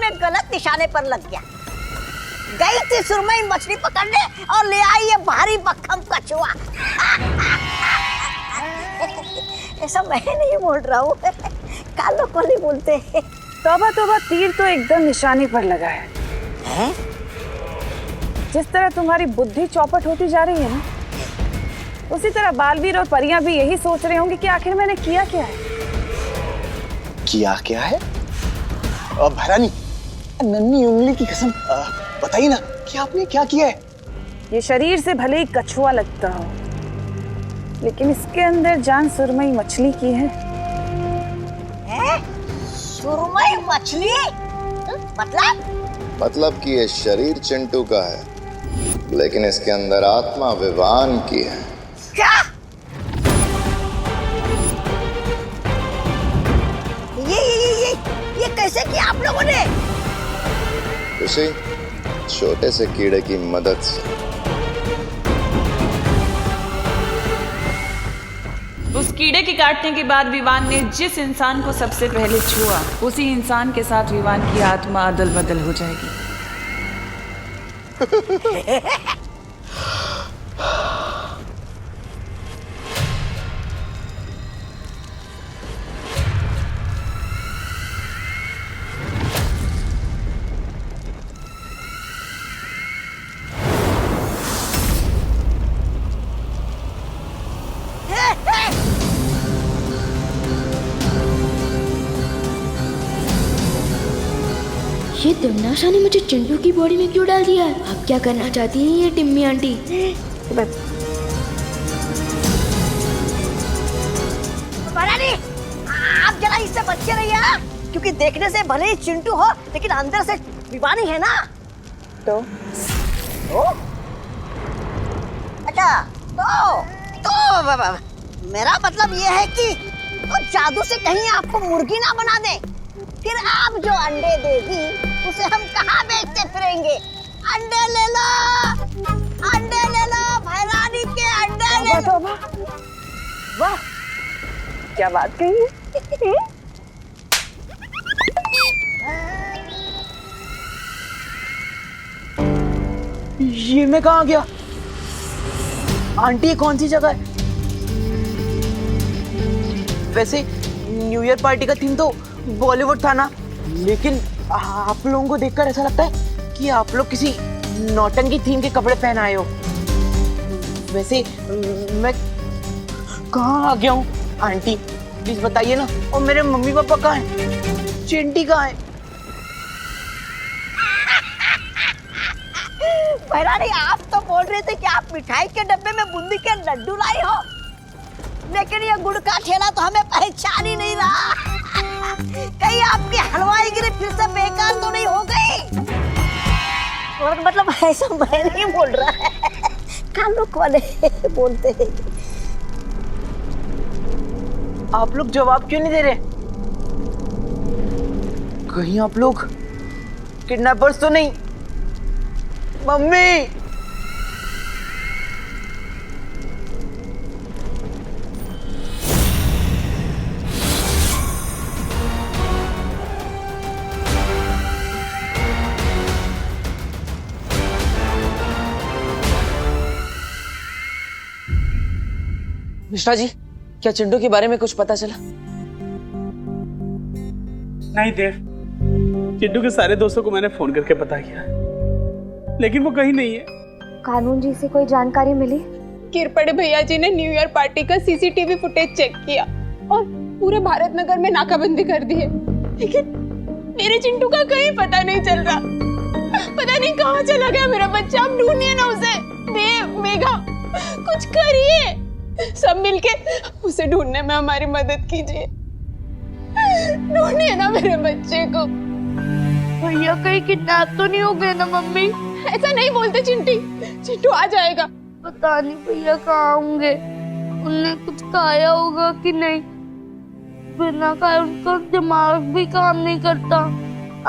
में गलत निशाने पर लग गया। गई थी सुरमई मछली पकड़ने और ले आई ये भारी भक्कम कछुआ। ऐसा मैं नहीं बोल रहा हूँ, कालो कोली बोलते हैं। तौबा तौबा, तीर तो एकदम निशाने पर लगा है। जिस तरह तुम्हारी बुद्धि चौपट होती जा रही है ना, उसी तरह बालवीर और परियां भी यही सोच रहे होंगे कि आखिर मैंने किया क्या है। किया क्या है? भैरानी, नन्ही उंगली की कसम बताइए ना कि आपने क्या किया है? ये शरीर से भले ही कछुआ लगता हो, लेकिन इसके अंदर जान सुरमई मछली की है। सुरमई मछली? मतलब कि ये शरीर चिंटू का है, लेकिन इसके अंदर आत्मा विवान की है। क्या? ये कैसे किया आप लोगों ने? उसी छोटे से कीड़े की मदद से। उस कीड़े के काटने के बाद विवान ने जिस इंसान को सबसे पहले छुआ, उसी इंसान के साथ विवान की आत्मा अदल बदल हो जाएगी। ये तिमनाशा ने मुझे चिंटू की बॉडी में क्यों डाल दिया है? आप क्या करना चाहती हैं ये टिम्मी आंटी? भैरानी, आप जरा इससे बच के रहिए, क्योंकि देखने से भले ही चिंटू हो, लेकिन अंदर से विवानी है ना। तो अच्छा, तो मेरा मतलब ये है कि तो जादू से कहीं आपको मुर्गी ना बना दे, फिर आप जो अंडे देगी उसे हम कहाँ बेचते फिरेंगे? अंडे ले लो, भैरानी के अंडे ले लो। वाह, क्या बात कही है। ये मैं कहाँ गया? आंटी, ये कौन सी जगह है? वैसे न्यू ईयर पार्टी का थीम तो बॉलीवुड था ना, लेकिन आप लोगों को देखकर ऐसा लगता है कि आप लोग किसी नौटंकी थीम के कपड़े पहन आए हो। वैसे मैं कहाँ आ गया हूँ? आंटी प्लीज बताइए ना। और मेरे मम्मी पापा कहाँ हैं? चिंटी कहाँ है? भैरानी, आप तो बोल रहे थे कि आप मिठाई के डब्बे में बूंदी के लड्डू लाई हो, लेकिन ये गुड़ का ठेला तो हमें पहचान ही नहीं रहा। कहीं आपकी हलवाईगिरी फिर से बेकार तो नहीं हो गई? और मतलब ऐसा मैं नहीं बोल रहा है, कानूक वाले बोलते हैं। आप लोग जवाब क्यों नहीं दे रहे? कहीं आप लोग किडनैपर्स तो नहीं? मम्मी, मिश्रा जी, क्या चिंटू के बारे में कुछ पता चला? नहीं देव, चिंटू के सारे दोस्तों को मैंने फोन करके पता किया, लेकिन वो कहीं नहीं है। कानून जी से कोई जानकारी मिली? किरपड़े भैया जी ने न्यू ईयर पार्टी का सीसीटीवी फुटेज चेक किया और पूरे भारत नगर में नाकाबंदी कर दी है, लेकिन मेरे चिंटू का कहीं पता नहीं चल रहा। पता नहीं कहाँ चला गया मेरा बच्चा। आप ढूंढिए ना उसे। देव, मेघा, कुछ करिए, सब मिलके उसे ढूंढने में हमारी मदद कीजिए। ढूंढिए ना मेरे बच्चे को। भैया कहीं किडनैप तो नहीं हो गए ना मम्मी? ऐसा नहीं बोलते चिंटी, चिंटू आ जाएगा। पता नहीं भैया कहाँ होंगे, उन्हें कुछ खाया होगा कि नहीं। बिना खाए उनका दिमाग भी काम नहीं करता।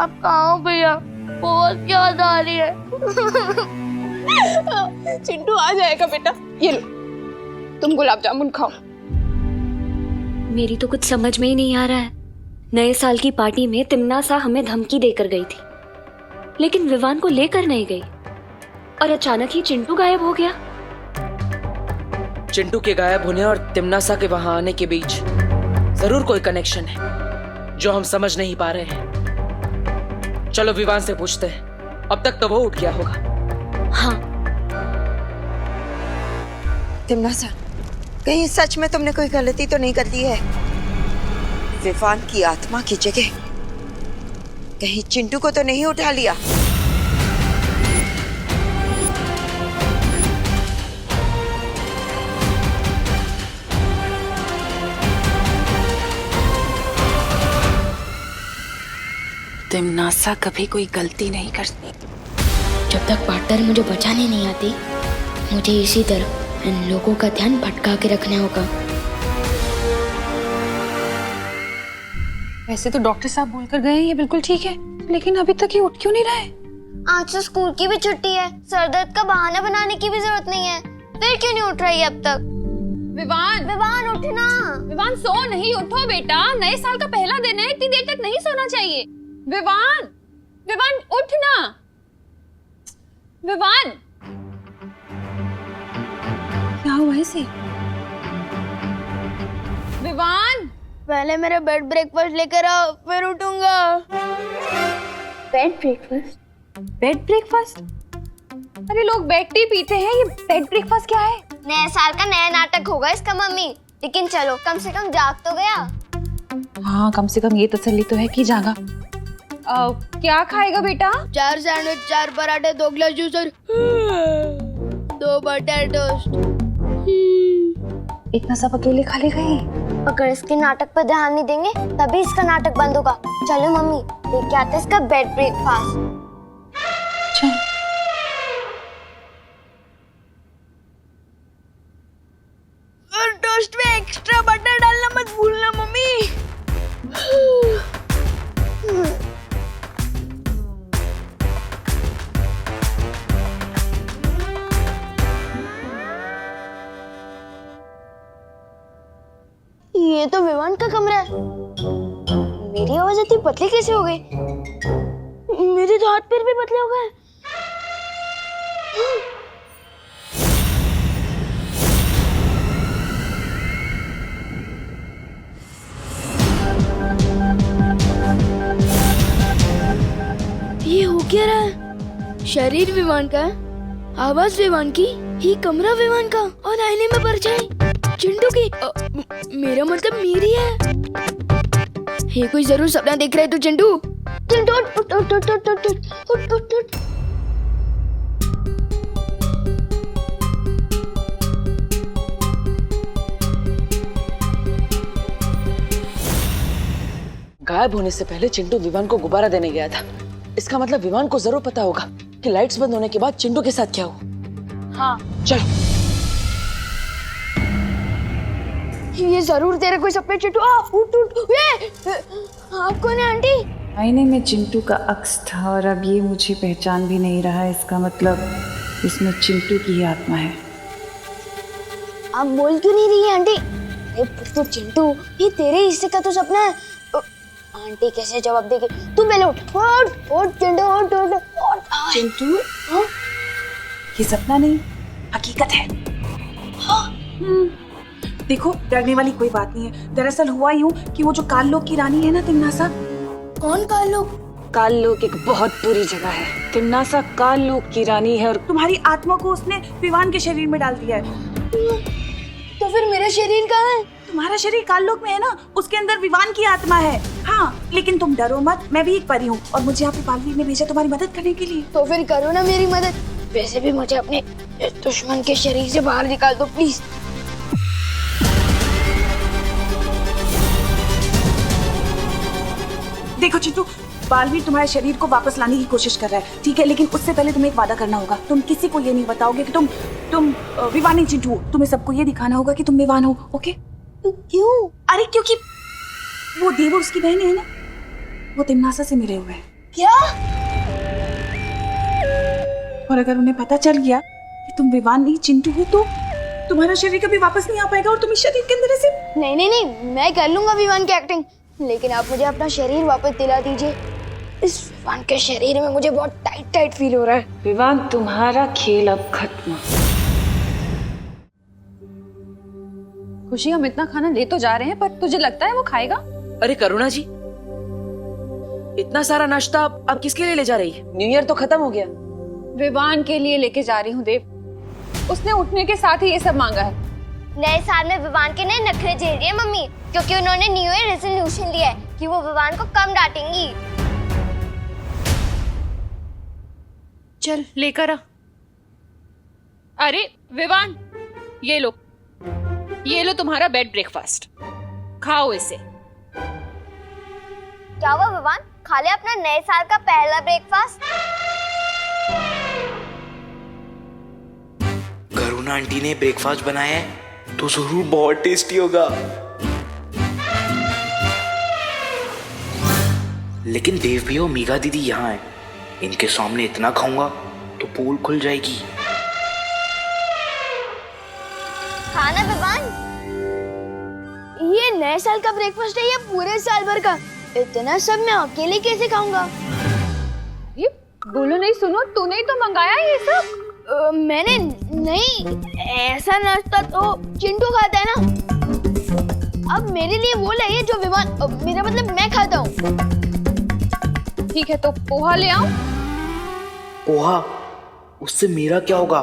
आप कहाँ हो भैया? बहुत याद आ रही है। चिंटू आ जाएगा बेटा। ये लो, तुम गुलाब जामुन खाओ। मेरी तो कुछ समझ में ही नहीं आ रहा है। नए साल की पार्टी में तिमना सा हमें धमकी देकर गई थी, लेकिन विवान को लेकर नहीं गई और अचानक ही चिंटू गायब हो गया। चिंटू के गायब होने और तिमनासा के वहां आने के बीच जरूर कोई कनेक्शन है जो हम समझ नहीं पा रहे हैं। चलो विवान से पूछते हैं, अब तक तो वो उठ गया होगा। हाँ। तिमनासा, कहीं सच में तुमने कोई गलती तो नहीं कर दी है? विवान की आत्मा की जगह कहीं चिंटू को तो नहीं उठा लिया? तिमनासा कभी कोई गलती नहीं करती। जब तक पार्टनर मुझे बचाने नहीं आती, मुझे इसी तरह इन लोगों का ध्यान भटका के रखना होगा। वैसे तो डॉक्टर साहब बोलकर गए ये बिल्कुल ठीक है, लेकिन अभी तक ये उठ क्यों नहीं रहा है? आज तो स्कूल की भी छुट्टी है, सर दर्द का बहाना बनाने की भी जरूरत नहीं है। फिर क्यों नहीं उठ रही अब तक? विवान, विवान उठना। विवान सो नहीं, उठो बेटा, नए साल का पहला दिन है, इतनी देर तक नहीं सोना चाहिए। विवान, विवान उठना। विवान, क्या हुआ इसे? विवान, पहले मेरा बेड ब्रेकफास्ट लेकर आओ, फिर उठूंगा। Bed breakfast? Bed breakfast? अरे लोग बेड टी पीते हैं, ये बेड ब्रेकफास्ट क्या है? नए साल का नया नाटक होगा इसका मम्मी, लेकिन चलो कम से कम जाग तो गया। हाँ, कम से कम ये तसल्ली तो है कि जागा। क्या खाएगा बेटा? 4 सैंडविच, 4 पराठे, 2 गिलास जूस और 2 बटर टोस्ट। इतना सब अकेले खा लेगा ये? अगर इसके नाटक पर ध्यान नहीं देंगे तभी इसका नाटक बंद होगा। चलो मम्मी, लेके आते इसका बेड ब्रेकफास्ट। चल। और टोस्ट में एक्स्ट्रा बटर डालना मत भूलना मम्मी। ये तो विवान का कमरा है। मेरी आवाज इतनी पतली कैसे हो गई? मेरे तो हाथ पैर भी पतले हो गए। ये हो क्या रहा है? शरीर विवान का, आवाज विवान की, ये कमरा विवान का और आईने में परछाई चिंटू की। मेरा मतलब मेरी है। ये कोई जरूर सपना देख रहा है तू चिंटू। चिंटू उठ उठ उठ उठ उठ उठ उठ उठ उठ। गायब होने से पहले चिंटू विवान को गुब्बारा देने गया था। इसका मतलब विवान को जरूर पता होगा कि लाइट्स बंद होने के बाद चिंटू के साथ क्या हुआ। हाँ। चलो। ये जरूर तेरे कोई सपने चिंटू। उठ उठ। ये आप कौन है आंटी? आईने में चिंटू का अक्स था और अब ये मुझे पहचान भी नहीं रहा है। इसका मतलब इसमें चिंटू की ही आत्मा है। आप बोल क्यों नहीं रही है आंटी? अरे तो चिंटू, ये तेरे हिस्से का तो सपना है। आंटी कैसे जवाब देगी? तू पहले उठ उठ उठ चिंटू उठ उठ उठ। चिंटू, ये सपना नहीं, हकीकत है। देखो, डरने वाली कोई बात नहीं है। दरअसल हुआ यूं कि वो जो काल लोक की रानी है ना तिमनासा। कौन काल लोक? काल लोक एक बहुत बुरी जगह है। तिमनासा काल लोक की रानी है और तुम्हारी आत्मा को उसने विवान के शरीर में डाल दिया है। तो फिर मेरा शरीर कहाँ है? तुम्हारा शरीर काल लोक में है ना, उसके अंदर विवान की आत्मा है। हाँ, लेकिन तुम डरो मत, मैं भी एक परी हूँ और मुझे यहाँ पे बालवीर ने भेजा तुम्हारी मदद करने के लिए। तो फिर करो ना मेरी मदद। वैसे भी मुझे अपने दुश्मन के शरीर से बाहर निकाल दो प्लीज। देखो चिंटू, बालवीर तुम्हारे शरीर को वापस लाने की कोशिश कर रहा है, ठीक है? लेकिन उससे पहले तुम्हें एक वादा करना होगा। तुम किसी को ये नहीं बताओगे कि तुम विवान नहीं चिंटू। तुम्हें सबको ये दिखाना होगा कि तुम विवान हो, ओके? क्यों? अरे क्योंकि वो देवो उसकी बहन है ना, वो तिमनासा से मिले हुए हैं। क्या? और अगर उन्हें पता चल गया कि तुम विवान नहीं चिंटू हो तो तुम्हारा शरीर कभी वापस नहीं आ पाएगा और तुम इस शरीर के अंदर ऐसे। नहीं नहीं नहीं, मैं कर लूंगा विवान की एक्टिंग, लेकिन आप मुझे अपना शरीर वापस दिला दीजिए। इस विवान के शरीर में मुझे बहुत टाइट टाइट फील हो रहा है। विवान, तुम्हारा खेल अब खत्म। खुशी, हम इतना खाना ले तो जा रहे हैं, पर तुझे लगता है वो खाएगा? अरे करुणा जी, इतना सारा नाश्ता आप किसके लिए ले जा रही है? न्यू ईयर तो खत्म हो गया। विवान के लिए लेके जा रही हूँ देव। उसने उठने के साथ ही ये सब मांगा है। नए साल में विवान के नए नखरे झेल रही है मम्मी, क्योंकि उन्होंने न्यू ईयर रेजोल्यूशन लिया है कि वो विवान को कम डांटेंगी। चल लेकर आ। अरे विवान, ये लो तुम्हारा बेड ब्रेकफास्ट, खाओ इसे। क्या हुआ विवान, खा ले अपना नए साल का पहला ब्रेकफास्ट। करुणा आंटी ने ब्रेकफास्ट बनाया है तो जरूर बहुत टेस्टी होगा। लेकिन देव भैया और मीगा दीदी यहाँ है, इनके सामने इतना खाऊंगा तो पोल खुल जाएगी। खाना विवान, ये नए साल का ब्रेकफास्ट है या पूरे साल भर का? इतना सब मैं अकेले कैसे खाऊंगा? ये बोलो नहीं, सुनो, तूने ही तो मंगाया ये सब। मैंने नहीं, ऐसा नाश्ता तो चिंटू खाता है ना। अब मेरे लिए वो लाइए जो विवान, मेरा मतलब मैं खाता हूँ। ठीक है, तो पोहा ले आओ। पोहा? उससे मेरा क्या होगा?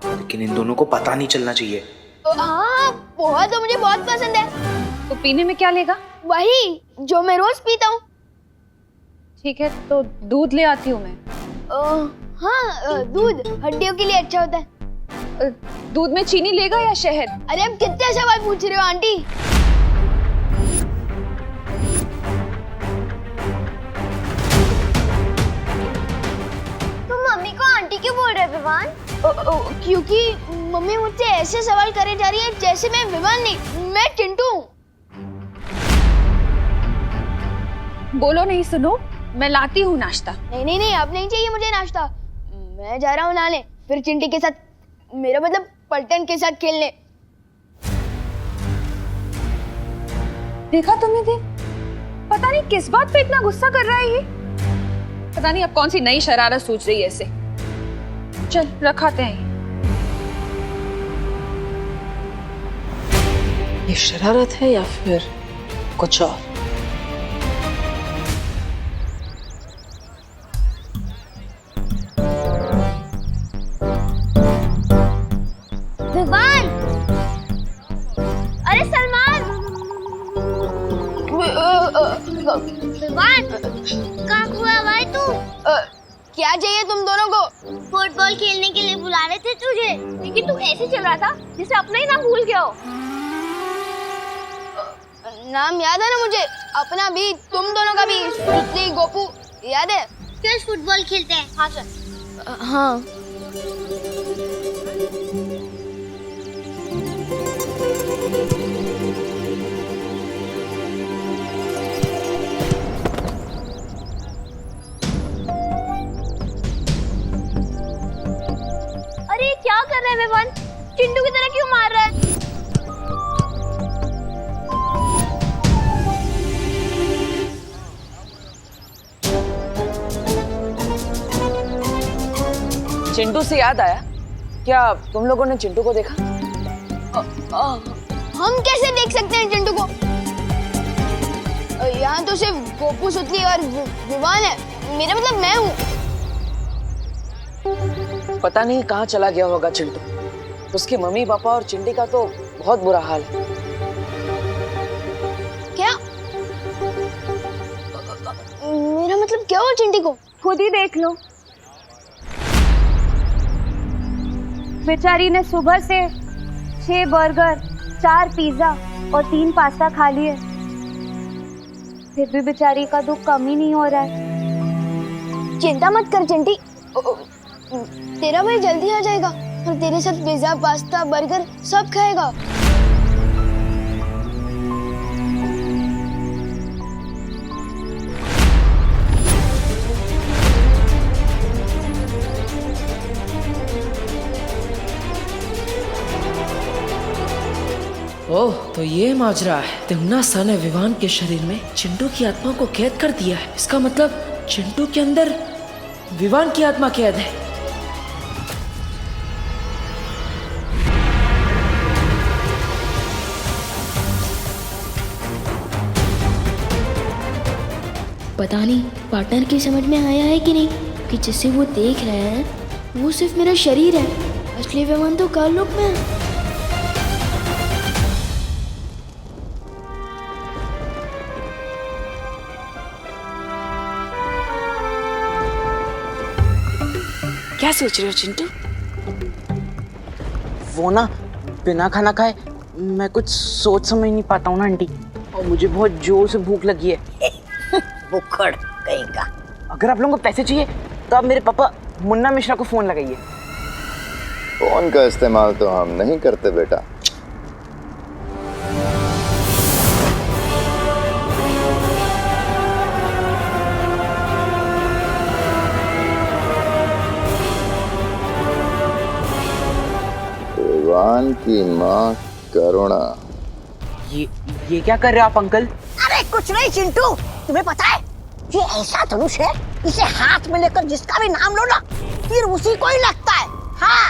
लेकिन इन दोनों को पता नहीं चलना चाहिए। हाँ, पोहा तो मुझे बहुत पसंद है। तो पीने में क्या लेगा? वही जो मैं रोज पीता हूँ। ठीक है, तो दूध ले आती हूँ मैं। हाँ, दूध हड्डियों के लिए अच्छा होता है। दूध में चीनी लेगा या शहद? अरे अब कितने सवाल पूछ रहे हो आंटी। तुम मम्मी को आंटी क्यों बोल रहे हो विवान? क्योंकि मम्मी मुझसे ऐसे सवाल करे जा रही है जैसे मैं विवान नहीं, मैं चिंटू हूँ। बोलो नहीं, सुनो, मैं लाती हूँ नाश्ता। नहीं, अब नहीं चाहिए मुझे नाश्ता। मैं जा रहा हूँ नहाने, फिर चिंटी के साथ, मेरा मतलब पलटन के साथ खेलने। देखा तुमने देव, पता नहीं किस बात पे इतना गुस्सा कर रहा है ये। पता नहीं अब कौन सी नई शरारत सोच रही है ऐसे। चल रखाते हैं। ये शरारत है या फिर कुछ और? विवान, अरे सलमान, विवान, कहाँ हुआ भाई तू? क्या चाहिए तुम दोनों को? फुटबॉल खेलने के लिए बुला रहे थे तुझे, लेकिन तू ऐसे चल रहा था जैसे अपना ही नाम भूल गया हो। नाम याद है ना मुझे, अपना भी, तुम दोनों का भी, सुश्री, गोपू, याद है? चल फुटबॉल खेलते हैं। हाँ सर। हाँ। अरे क्या कर रहे हैं विवान? चिंटू की तरह क्यों मार रहा है? चिंटू से याद आया, क्या तुम लोगों ने चिंटू को देखा? हम कैसे देख सकते हैं चिंटू को? यहाँ तो सिर्फ गोपू, सुतली और विवान है। मेरा मतलब मैं हूँ। पता नहीं कहाँ चला गया होगा चिंटू। उसके मम्मी पापा और चिंटी का तो बहुत बुरा हाल है। क्या? मेरा मतलब क्या हुआ चिंटी को? खुद ही देख लो। बेचारी ने सुबह से 6 बर्गर, 4 पिज्जा और 3 पास्ता खा लिए, फिर भी बेचारी का दुख कम ही नहीं हो रहा है। चिंता मत कर चिंटी, तेरा भाई जल्दी आ जाएगा और तेरे साथ पिज्जा, पास्ता, बर्गर सब खाएगा। ओह, तो ये माजरा है। तिम्ना सा ने विवान के शरीर में चिंटू की आत्मा को कैद कर दिया है। इसका मतलब चिंटू के अंदर विवान की आत्मा कैद है। पता नहीं पार्टनर की समझ में आया है कि नहीं कि जिसे वो देख रहे हैं वो सिर्फ मेरा शरीर है, असली विवान तो काललोक में है। क्या सोच रहे हो चिंटू? वो ना बिना खाना खाए मैं कुछ सोच समझ नहीं पाता हूँ ना आंटी, और मुझे बहुत जोर से भूख लगी है। बुखड़ कहीं का। अगर आप लोगों को पैसे चाहिए तो आप मेरे पापा मुन्ना मिश्रा को फोन लगाइए। फोन का इस्तेमाल तो हम नहीं करते बेटा। विवान की माँ करुणा। ये क्या कर रहे हो आप अंकल? अरे कुछ नहीं चिंटू, तुम्हें पता है ये ऐसा धनुष है, इसे हाथ में लेकर जिसका भी नाम लो ना फिर उसी को ही लगता है। हाँ।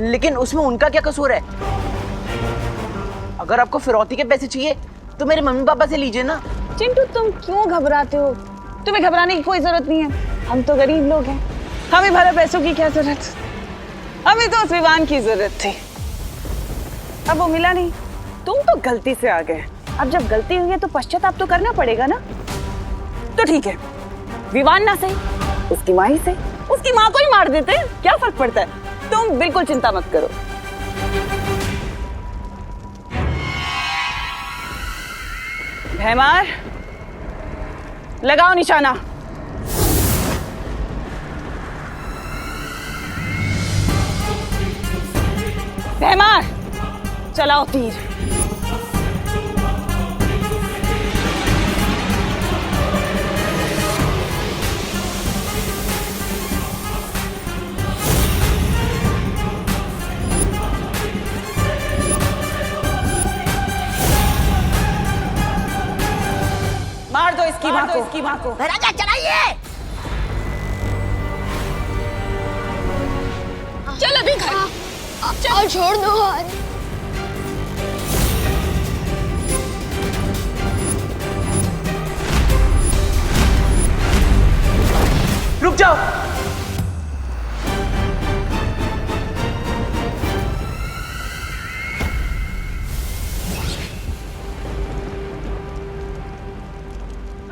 लेकिन उसमें उनका क्या कसूर है? अगर आपको फिरौती के पैसे चाहिए तो मेरे मम्मी पापा से लीजिए ना। चिंटू तुम क्यों घबराते हो? तुम्हें घबराने की कोई जरूरत नहीं है। हम तो गरीब लोग हैं, हमें भरा पैसों की क्या जरूरत? हमें तो उस विवान की जरूरत थी, अब वो मिला नहीं। तुम तो गलती से आ गए, अब जब गलती हुई है तो पश्चाताप तो करना पड़ेगा ना। तो ठीक है, विवान ना सही, उसकी माँ ही सही, उसकी माँ को ही मार देते, क्या फर्क पड़ता है? तुम बिल्कुल चिंता मत करो। भैमार लगाओ निशाना। भैमार चलाओ तीर। मार दो इसकी माँ को। राजा चलाइए। चल अभी घर। चल छोड़ दो हाथ। रुक जाओ।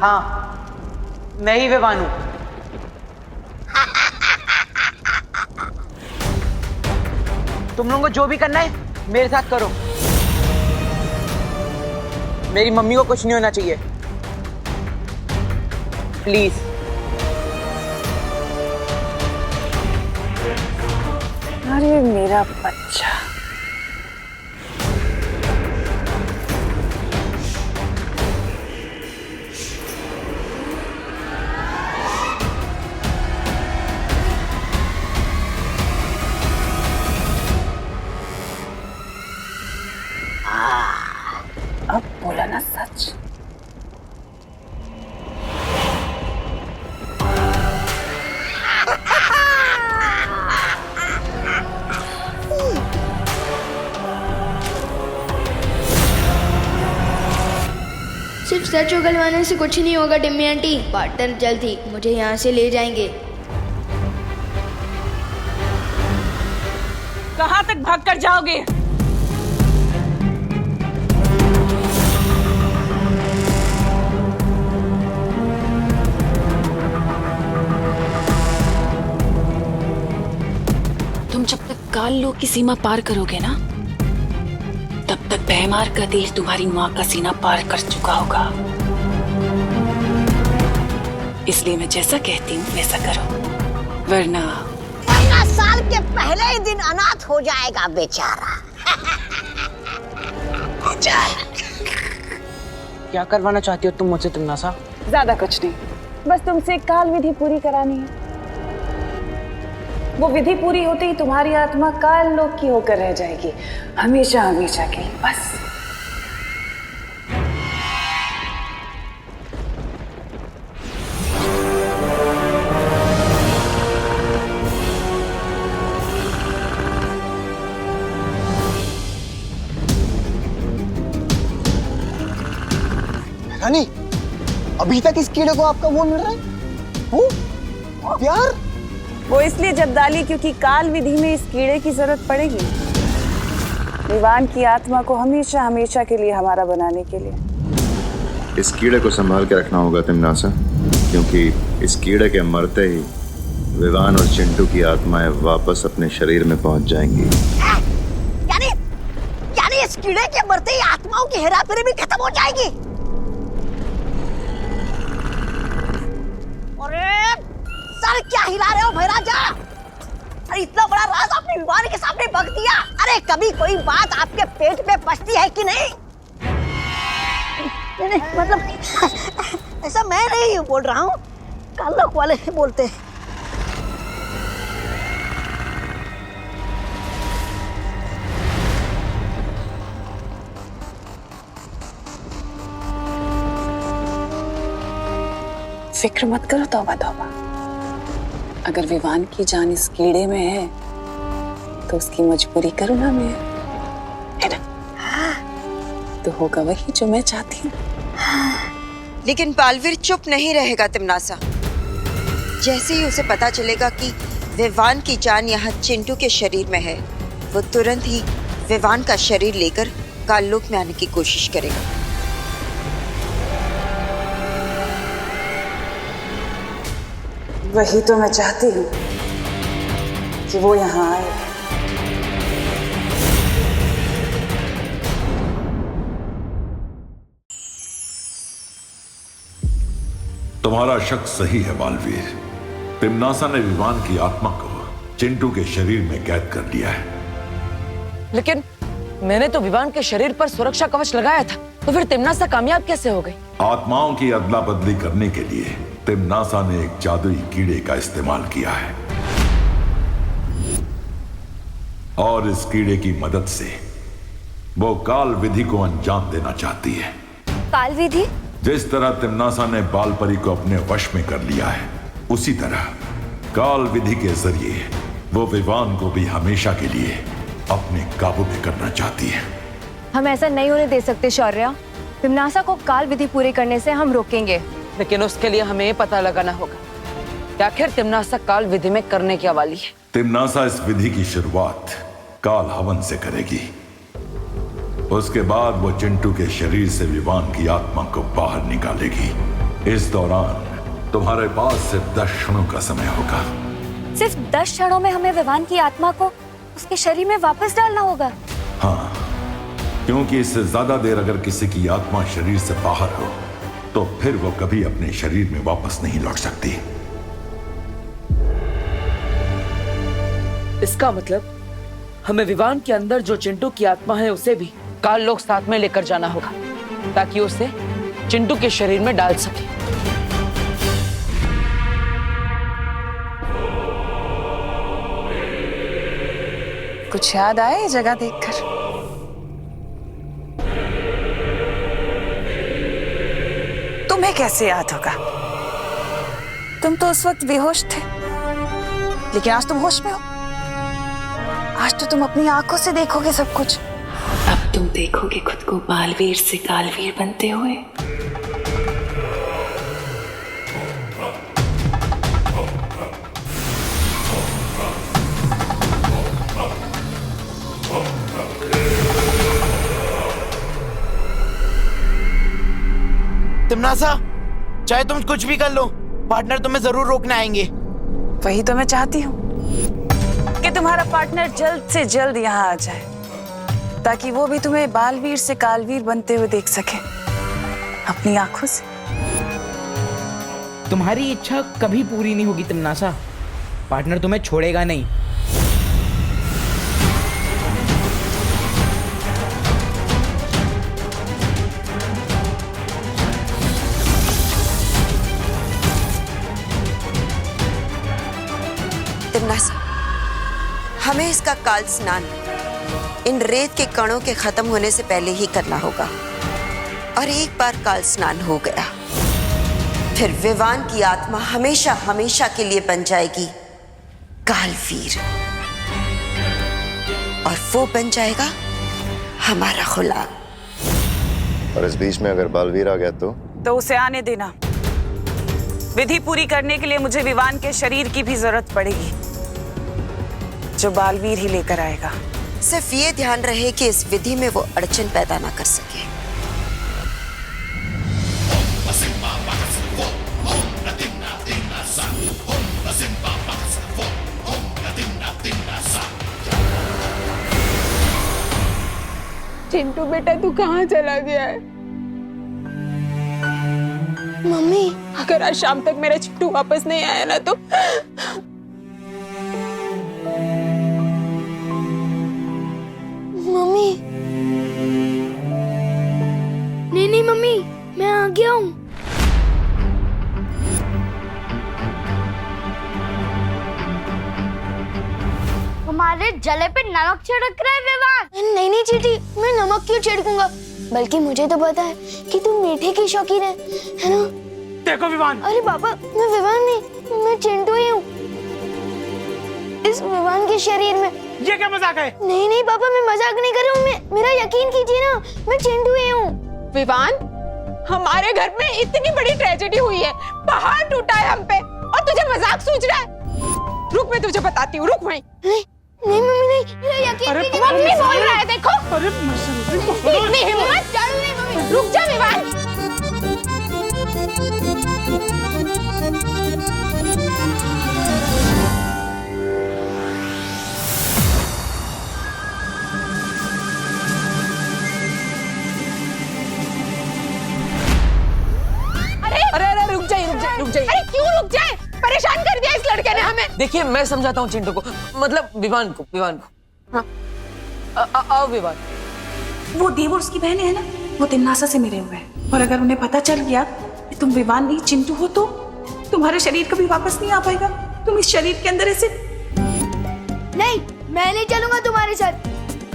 हाँ, मैं ही विवान हूं। तुम लोगों को जो भी करना है मेरे साथ करो। मेरी मम्मी को कुछ नहीं होना चाहिए, प्लीज। अरे मेरा बच्चा, अब बोला ना सच। सिर्फ सच उगलवाने से कुछ नहीं होगा डिम्मी आंटी। पार्टनर जल्द ही मुझे यहाँ से ले जाएंगे। कहाँ तक भाग कर जाओगे? तुम जब तक काल लोक की सीमा पार करोगे ना, तब तक भैमार का देह तुम्हारी माँ का सीना पार कर चुका होगा। इसलिए मैं जैसा कहती हूँ वैसा करो, वरना 15 साल के पहले ही दिन अनाथ हो जाएगा बेचारा। क्या करवाना चाहती हो तुम मुझसे तुमनासा? ज्यादा कुछ नहीं, बस तुमसे काल विधि पूरी करानी है। वो विधि पूरी होते ही तुम्हारी आत्मा काल लोक की होकर रह जाएगी, हमेशा हमेशा के लिए। बस अभी तक इस कीड़े को आपका वो मिल रहा है? वो प्यार? वो इसलिए जब डाली क्योंकि काल विधि में इस कीड़े की जरूरत पड़ेगी, विवान की आत्मा को हमेशा हमेशा के लिए हमारा बनाने के लिए। इस कीड़े को संभाल के रखना होगा तिमनासा, क्योंकि इस कीड़े के मरते ही विवान और चिंटू की आत्माएं वापस अपने शरीर में पहुंच जाएंगी। यानी इस कीड़े के मरते ही आत्माओं की हेराफेरी भी खत्म हो जाएगी। अरे सर क्या हिला रहे हो भैराजा? अरे इतना बड़ा राज आपने विवान के सामने बक दिया। अरे कभी कोई बात आपके पेट में पचती है कि नहीं? नहीं मतलब ऐसा मैं नहीं बोल रहा हूँ, कालोक वाले बोलते हैं। फिक्र मत करो तौबा तौबा। अगर विवान की जान इस कीड़े में है तो उसकी मजबूरी करुणा में है ना? तो होगा वही जो मैं चाहती हूँ। लेकिन बालवीर चुप नहीं रहेगा तिमनासा। जैसे ही उसे पता चलेगा कि विवान की जान यहाँ चिंटू के शरीर में है, वो तुरंत ही विवान का शरीर लेकर काललोक में आने की कोशिश करेगा। वही तो मैं चाहती हूँ कि वो यहाँ आए। तुम्हारा शक सही है बालवीर। तिमनासा ने विवान की आत्मा को चिंटू के शरीर में कैद कर लिया है। लेकिन मैंने तो विवान के शरीर पर सुरक्षा कवच लगाया था, तो फिर तिमनासा कामयाब कैसे हो गई? आत्माओं की अदला बदली करने के लिए तिमनासा ने एक जादुई कीड़े का इस्तेमाल किया है, और इस कीड़े की मदद से वो काल विधि को अंजाम देना चाहती है। काल विधि? जिस तरह तिमनासा ने बालपरी को अपने वश में कर लिया है, उसी तरह काल विधि के जरिए वो विवान को भी हमेशा के लिए अपने काबू में करना चाहती है। हम ऐसा नहीं होने दे सकते शौर्या। तिमनासा को काल विधि पूरी करने से हम रोकेंगे। लेकिन उसके लिए हमें ये पता लगाना होगा कि आखिर तिमनासा काल विधि में करने क्या वाली है। तिमनासा इस विधि की शुरुआत काल हवन से करेगी। उसके बाद वो चिंटू के शरीर से विवान की आत्मा को बाहर निकालेगी। इस दौरान तुम्हारे पास सिर्फ 10 क्षणों का समय होगा। सिर्फ 10 क्षणों में हमें विवान की आत्मा को उसके शरीर में वापस डालना होगा? हाँ, क्योंकि इससे ज्यादा देर अगर किसी की आत्मा शरीर से बाहर हो तो फिर वो कभी अपने शरीर में वापस नहीं लौट सकती। इसका मतलब हमें विवान के अंदर जो चिंटू की आत्मा है उसे भी काल लोक साथ में लेकर जाना होगा, ताकि उसे चिंटू के शरीर में डाल सके। कुछ याद आया ये जगह देखकर? तुम्हें कैसे याद होगा? तुम तो उस वक्त बेहोश थे, लेकिन आज तुम होश में हो। आज तो तुम अपनी आंखों से देखोगे सब कुछ। अब तुम देखोगे खुद को बालवीर से कालवीर बनते हुए। तिमनासा, चाहे तुम कुछ भी कर लो, पार्टनर तुम्हें जरूर रोकने आएंगे। वही तो मैं चाहती हूँ कि तुम्हारा पार्टनर जल्द से जल्द यहाँ आ जाए, ताकि वो भी तुम्हें बालवीर से कालवीर बनते हुए देख सके अपनी आंखों से। तुम्हारी इच्छा कभी पूरी नहीं होगी तिमनासा। पार्टनर तुम्हें छोड़ेगा नहीं। तिमनासा, हमें इसका काल स्नान इन रेत के कणों के खत्म होने से पहले ही करना होगा। और एक बार काल स्नान हो गया, फिर विवान की आत्मा हमेशा हमेशा के लिए बन जाएगी कालवीर, और वो बन जाएगा हमारा गुलाम। और इस बीच में अगर बालवीर आ गया तो उसे आने देना। विधि पूरी करने के लिए मुझे विवान के शरीर की भी जरूरत पड़ेगी, जो बालवीर ही लेकर आएगा। सिर्फ ये ध्यान रहे कि इस विधि में वो अड़चन पैदा ना कर सके। चिंटू बेटा तू कहाँ चला गया है? मम्मी, अगर आज शाम तक मेरा चिंटू वापस नहीं आया ना तो मम्मी। नहीं मम्मी, मैं आ गया हूँ। हमारे जले पे नमक छिड़क रहा है विवान। नहीं चीटी, मैं नमक क्यों छिड़कूंगा? बल्कि मुझे तो पता है कि तुम मीठे की शौकीन है ना? देखो विवान। अरे पापा, मैं विवान नहीं, मैं चिंटू ही हूँ। इस विवान के शरीर में। ये क्या मजाक है? नहीं पापा, मैं मजाक नहीं कर रहा हूँ। मेरा यकीन कीजिए ना, मैं चिंटू ही हूँ। विवान, हमारे घर में इतनी बड़ी ट्रेजेडी हुई है, पहाड़ टूटा है हम पे, और तुझे मजाक सूझ रहा है? रुक, मैं तुझे बताती हूँ, रुक वहीं। नहीं मम्मी नहीं, मेरा यकीन कीजिए। मम्मी बोल रहा है, देखो। अरे इतनी हिम्मत? नहीं मम्मी, रुक जा विवान। अरे रुक जाइए। अरे क्यों रुक जाए? परेशान कर दिया इस लड़के ने हमें। देखिए, मैं समझाता हूँ चिंटू को, मतलब विवान को। हाँ, आओ विवान। वो देव और उसकी बहनें है ना, वो तिमनासा से मिले हुए हैं, और अगर उन्हें पता चल गया कि तुम विवान नहीं चिंटू हो तो तुम्हारा शरीर कभी वापस नहीं आ पाएगा। तुम इस शरीर के अंदर ऐसे। नहीं, मैं नहीं चलूंगा तुम्हारे साथ।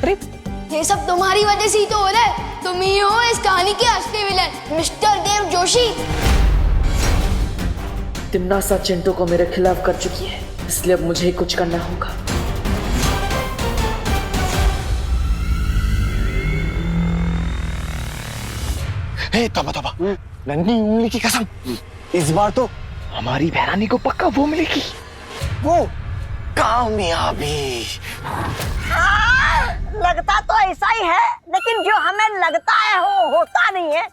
अरे ये सब तुम्हारी वजह से ही तो हो रहा है। तुम ही हो इस कहानी के असली विलेन, मिस्टर देव जोशी। तिमनासा चिंटू को मेरे खिलाफ कर चुकी है, इसलिए अब मुझे ही कुछ करना होगा। हे तबा, नन्ही उंगली की कसम, इस बार तो हमारी बहरानी को पक्का वो मिलेगी, वो कामयाबी। लगता तो ऐसा ही है, लेकिन जो हमें लगता है वो होता नहीं है,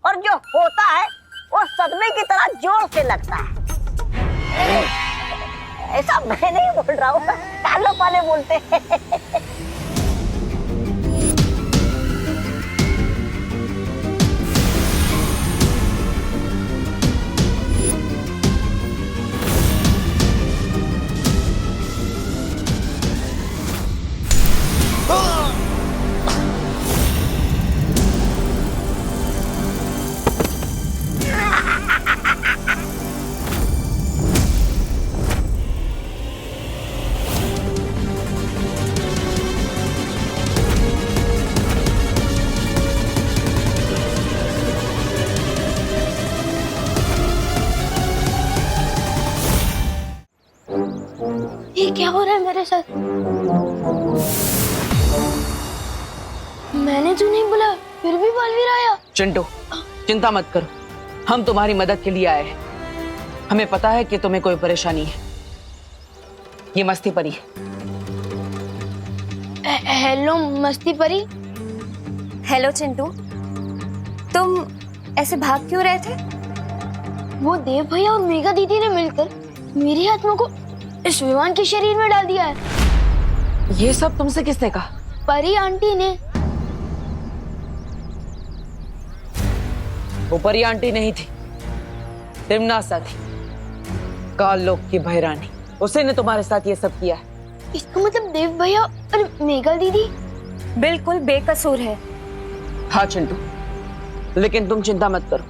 और जो होता है वो सदमे की तरह जोर से लगता है। ऐसा मैं नहीं बोल रहा हूँ, कालो पाले बोलते हैं। ये क्या हो रहा है मेरे साथ? मैंने तो नहीं बोला, फिर भी बालवीर आया। चिंटू, चिंता मत करो, हम तुम्हारी मदद के लिए आए हैं। हमें पता है कि तुम्हें कोई परेशानी है। ये मस्ती परी है। हेलो मस्ती परी। हेलो चिंटू, तुम ऐसे भाग क्यों रहे थे? वो देव भैया और मेघा दीदी ने मिलकर मेरी आत्मा को इस विमान के शरीर में डाल दिया है। ये सब तुमसे किसने कहा? परी आंटी ने। वो परी आंटी नहीं थी, तिमनासा थी, काल लोक की बहरानी। उसी ने तुम्हारे साथ ये सब किया है। इसका मतलब देव भैया और मेघा दीदी बिल्कुल बेकसूर है। हाँ चिंटू, लेकिन तुम चिंता मत करो,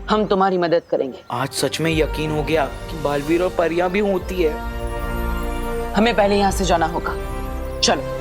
हम तुम्हारी मदद करेंगे। आज सच में यकीन हो गया कि बालवीर और परियां भी होती है। हमें पहले यहाँ से जाना होगा, चलो।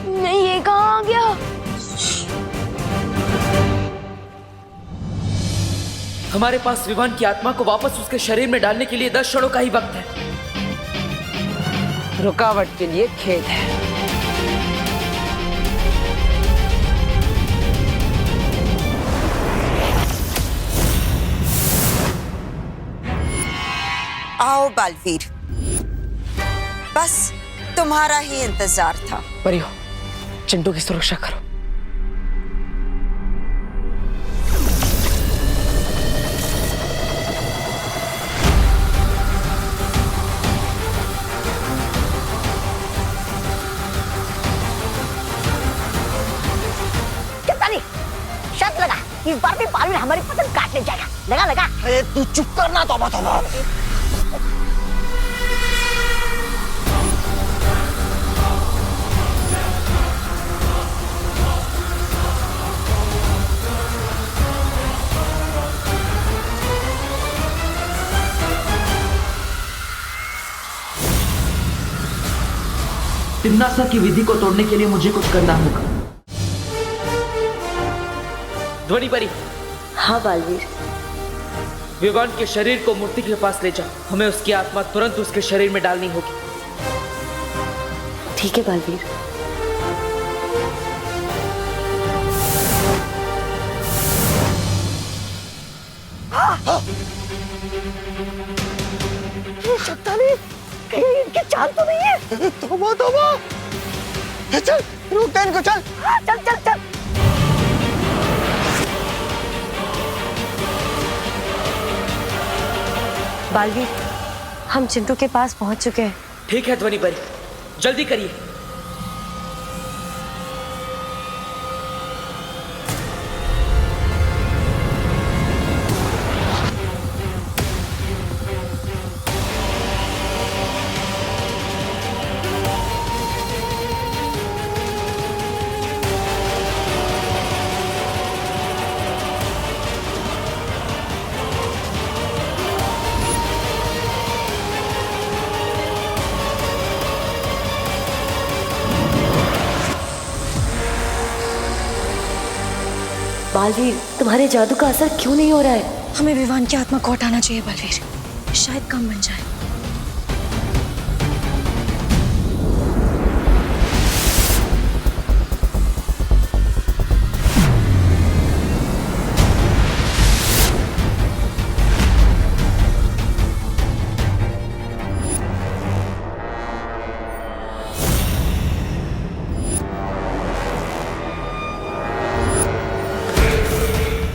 नहीं, ये कहाँ आ गया? हमारे पास विवान की आत्मा को वापस उसके शरीर में डालने के लिए 10 क्षणों का ही वक्त है। रुकावट के लिए खेद है। आओ बालवीर, बस तुम्हारा ही इंतजार था। परियो, चिंटू की सुरक्षा करो। कितना नहीं, शर्त लगा, इस बार भी बालवीर हमारी पतंग काट ले जाएगा। लगा लगा। अरे तू चुप करना, तौबा तौबा। तिम्नासा की विधि को तोड़ने के लिए मुझे कुछ करना होगा। ध्वनि परी। हाँ बालवीर। विवान के शरीर को मूर्ति के पास ले जाओ। हमें उसकी आत्मा तुरंत उसके शरीर में डालनी होगी। ठीक है बालवीर। शक्तानी, कहीं इनकी चाल तो नहीं है? तौबा तौबा। चल रुक दे इनको, चल। चल चल चल। बालवीर, हम चिंटू के पास पहुंच चुके हैं। ठीक है ध्वनि परी, जल्दी करिए। बालवीर, तुम्हारे जादू का असर क्यों नहीं हो रहा है? हमें विवान की आत्मा को हटाना चाहिए बालवीर, शायद काम बन जाए।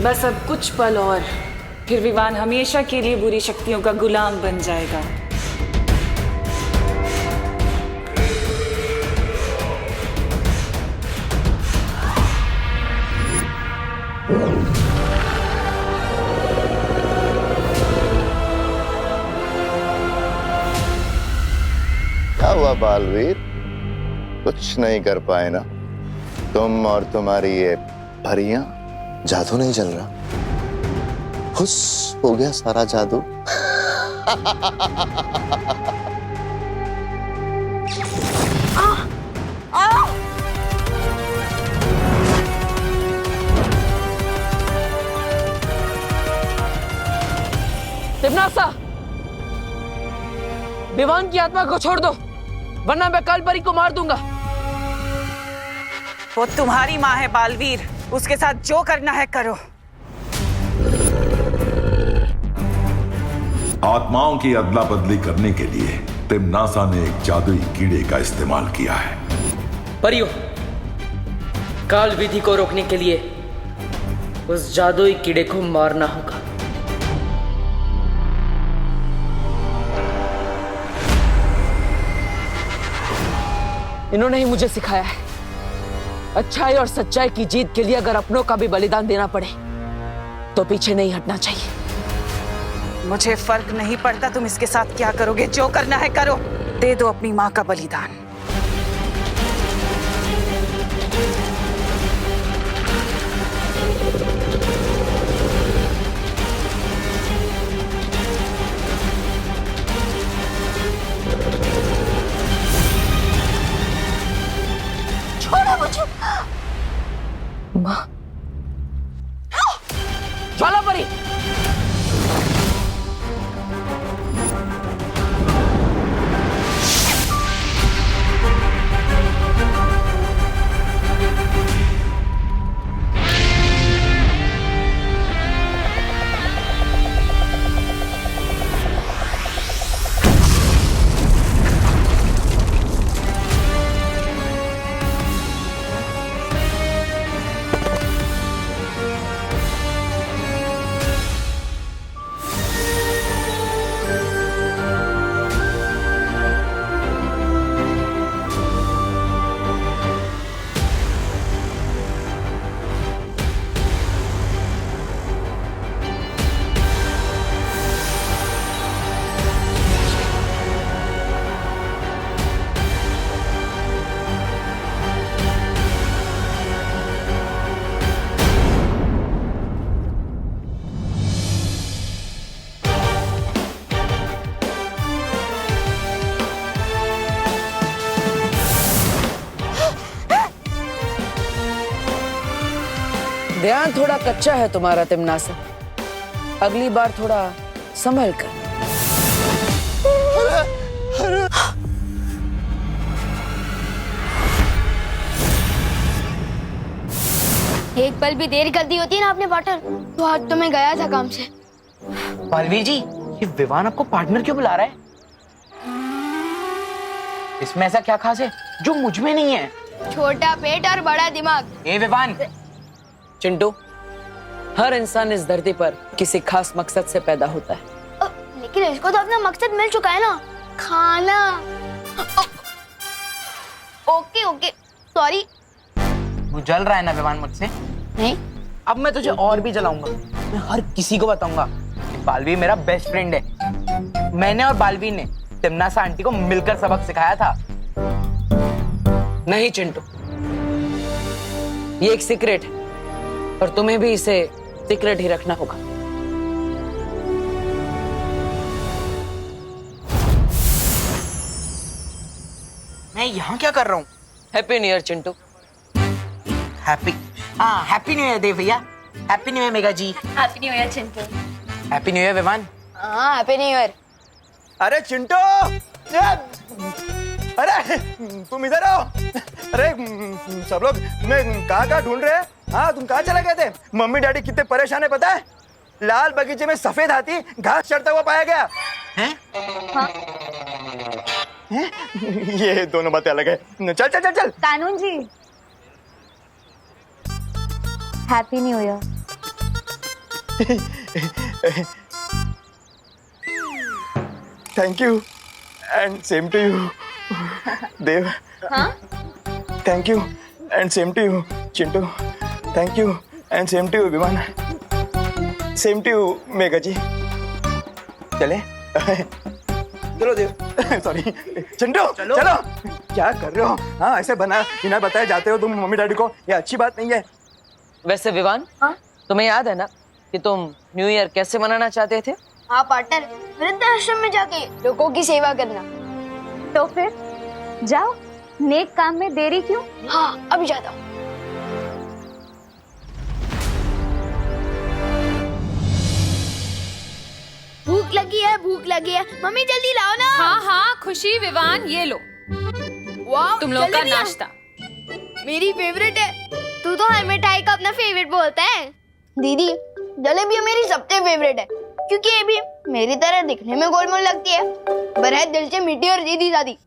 बस अब कुछ पल और, फिर विवान हमेशा के लिए बुरी शक्तियों का गुलाम बन जाएगा। क्या हुआ बालवीर, कुछ नहीं कर पाए ना? तुम और तुम्हारी ये परियां? जादू नहीं चल रहा? खुश हो गया सारा जादू? तिम्नासा, विवान की आत्मा को छोड़ दो, वरना मैं काल परी को मार दूंगा। वो तुम्हारी माँ है बालवीर, उसके साथ जो करना है करो। आत्माओं की अदला बदली करने के लिए तिम्नासा ने एक जादुई कीड़े का इस्तेमाल किया है। परियो, काल विधि को रोकने के लिए उस जादुई कीड़े को मारना होगा। इन्होंने ही मुझे सिखाया है, अच्छाई और सच्चाई की जीत के लिए अगर अपनों का भी बलिदान देना पड़े तो पीछे नहीं हटना चाहिए। मुझे फर्क नहीं पड़ता तुम इसके साथ क्या करोगे, जो करना है करो। दे दो अपनी माँ का बलिदान। माँ, ज्वाला परी। ध्यान थोड़ा कच्चा है तुम्हारा तिमनासा, अगली बार थोड़ा संभल कर। एक पल भी देर कर दी होती ना आपने पार्टनर, तो आज तो मैं गया था काम से। बालवीर जी, ये विवान आपको पार्टनर क्यों बुला रहा है? इसमें ऐसा क्या खास है जो मुझ में नहीं है? छोटा पेट और बड़ा दिमाग। ए विवान। चिंटू, हर इंसान इस धरती पर किसी खास मकसद से पैदा होता है। लेकिन इसको तो अपना मकसद मिल चुका है ना, खाना। Okay okay sorry. तू जल रहा है ना विवान मुझसे? नहीं। अब मैं तुझे और भी जलाऊंगा। मैं हर किसी को बताऊंगा कि बालवीर मेरा बेस्ट फ्रेंड है। मैंने और बालवीर ने तिमनासा आंटी को मिलकर सबक सिखाया था। नहीं चिंटू, ये एक सीक्रेट है और तुम्हें भी इसे सीक्रेट ही रखना होगा। मैं यहाँ क्या कर रहा हूँ? Happy new year Chintu. Happy new year Dev भैया। Happy new year Megha ji. Happy new year Chintu. Happy new year Vivaan. हाँ हैप्पी न्यू ईयर। अरे चिंटू, अरे तुम इधर आओ। अरे सब लोग तुम्हें कहाँ ढूंढ रहे हैं? हाँ तुम कहाँ चले गए थे? मम्मी डैडी कितने परेशान है पता है? लाल बगीचे में सफेद हाथी घास चढ़ता हुआ पाया गया है। हाँ? ये दोनों बातें अलग है। चल चल चल चल। कानून जी, happy new year. Thank you and same to you Dev. हाँ? Thank you and same to you Chintu. Thank you and same to you Viman. Same to you Megha ji. चले चलो देव। सॉरी चिंटू चलो। क्या कर रहे हो? हाँ ऐसे बिना बताए जाते हो तुम मम्मी डैडी को, ये अच्छी बात नहीं है। वैसे विवान, तुम्हें याद है ना कि तुम न्यू ईयर कैसे मनाना चाहते थे? हाँ पार्टनर, वृद्धाश्रम में जाके लोगों की सेवा करना। तो फिर जाओ, नेक काम में देरी क्यों? हाँ अभी जाता हूँ। भूख लगी है मम्मी जल्दी लाओ ना। हाँ हाँ खुशी विवान, ये लो वाह तुम लोगों का जलेबियाँ। नाश्ता। मेरी फेवरेट है। तू तो हर मिठाई का अपना फेवरेट बोलता है। दीदी जलेबियाँ मेरी सबसे फेवरेट है, क्योंकि ये भी मेरी तरह दिखने में गोलमोल लगती है, पर है दिल से मीठी और सीधी सादी।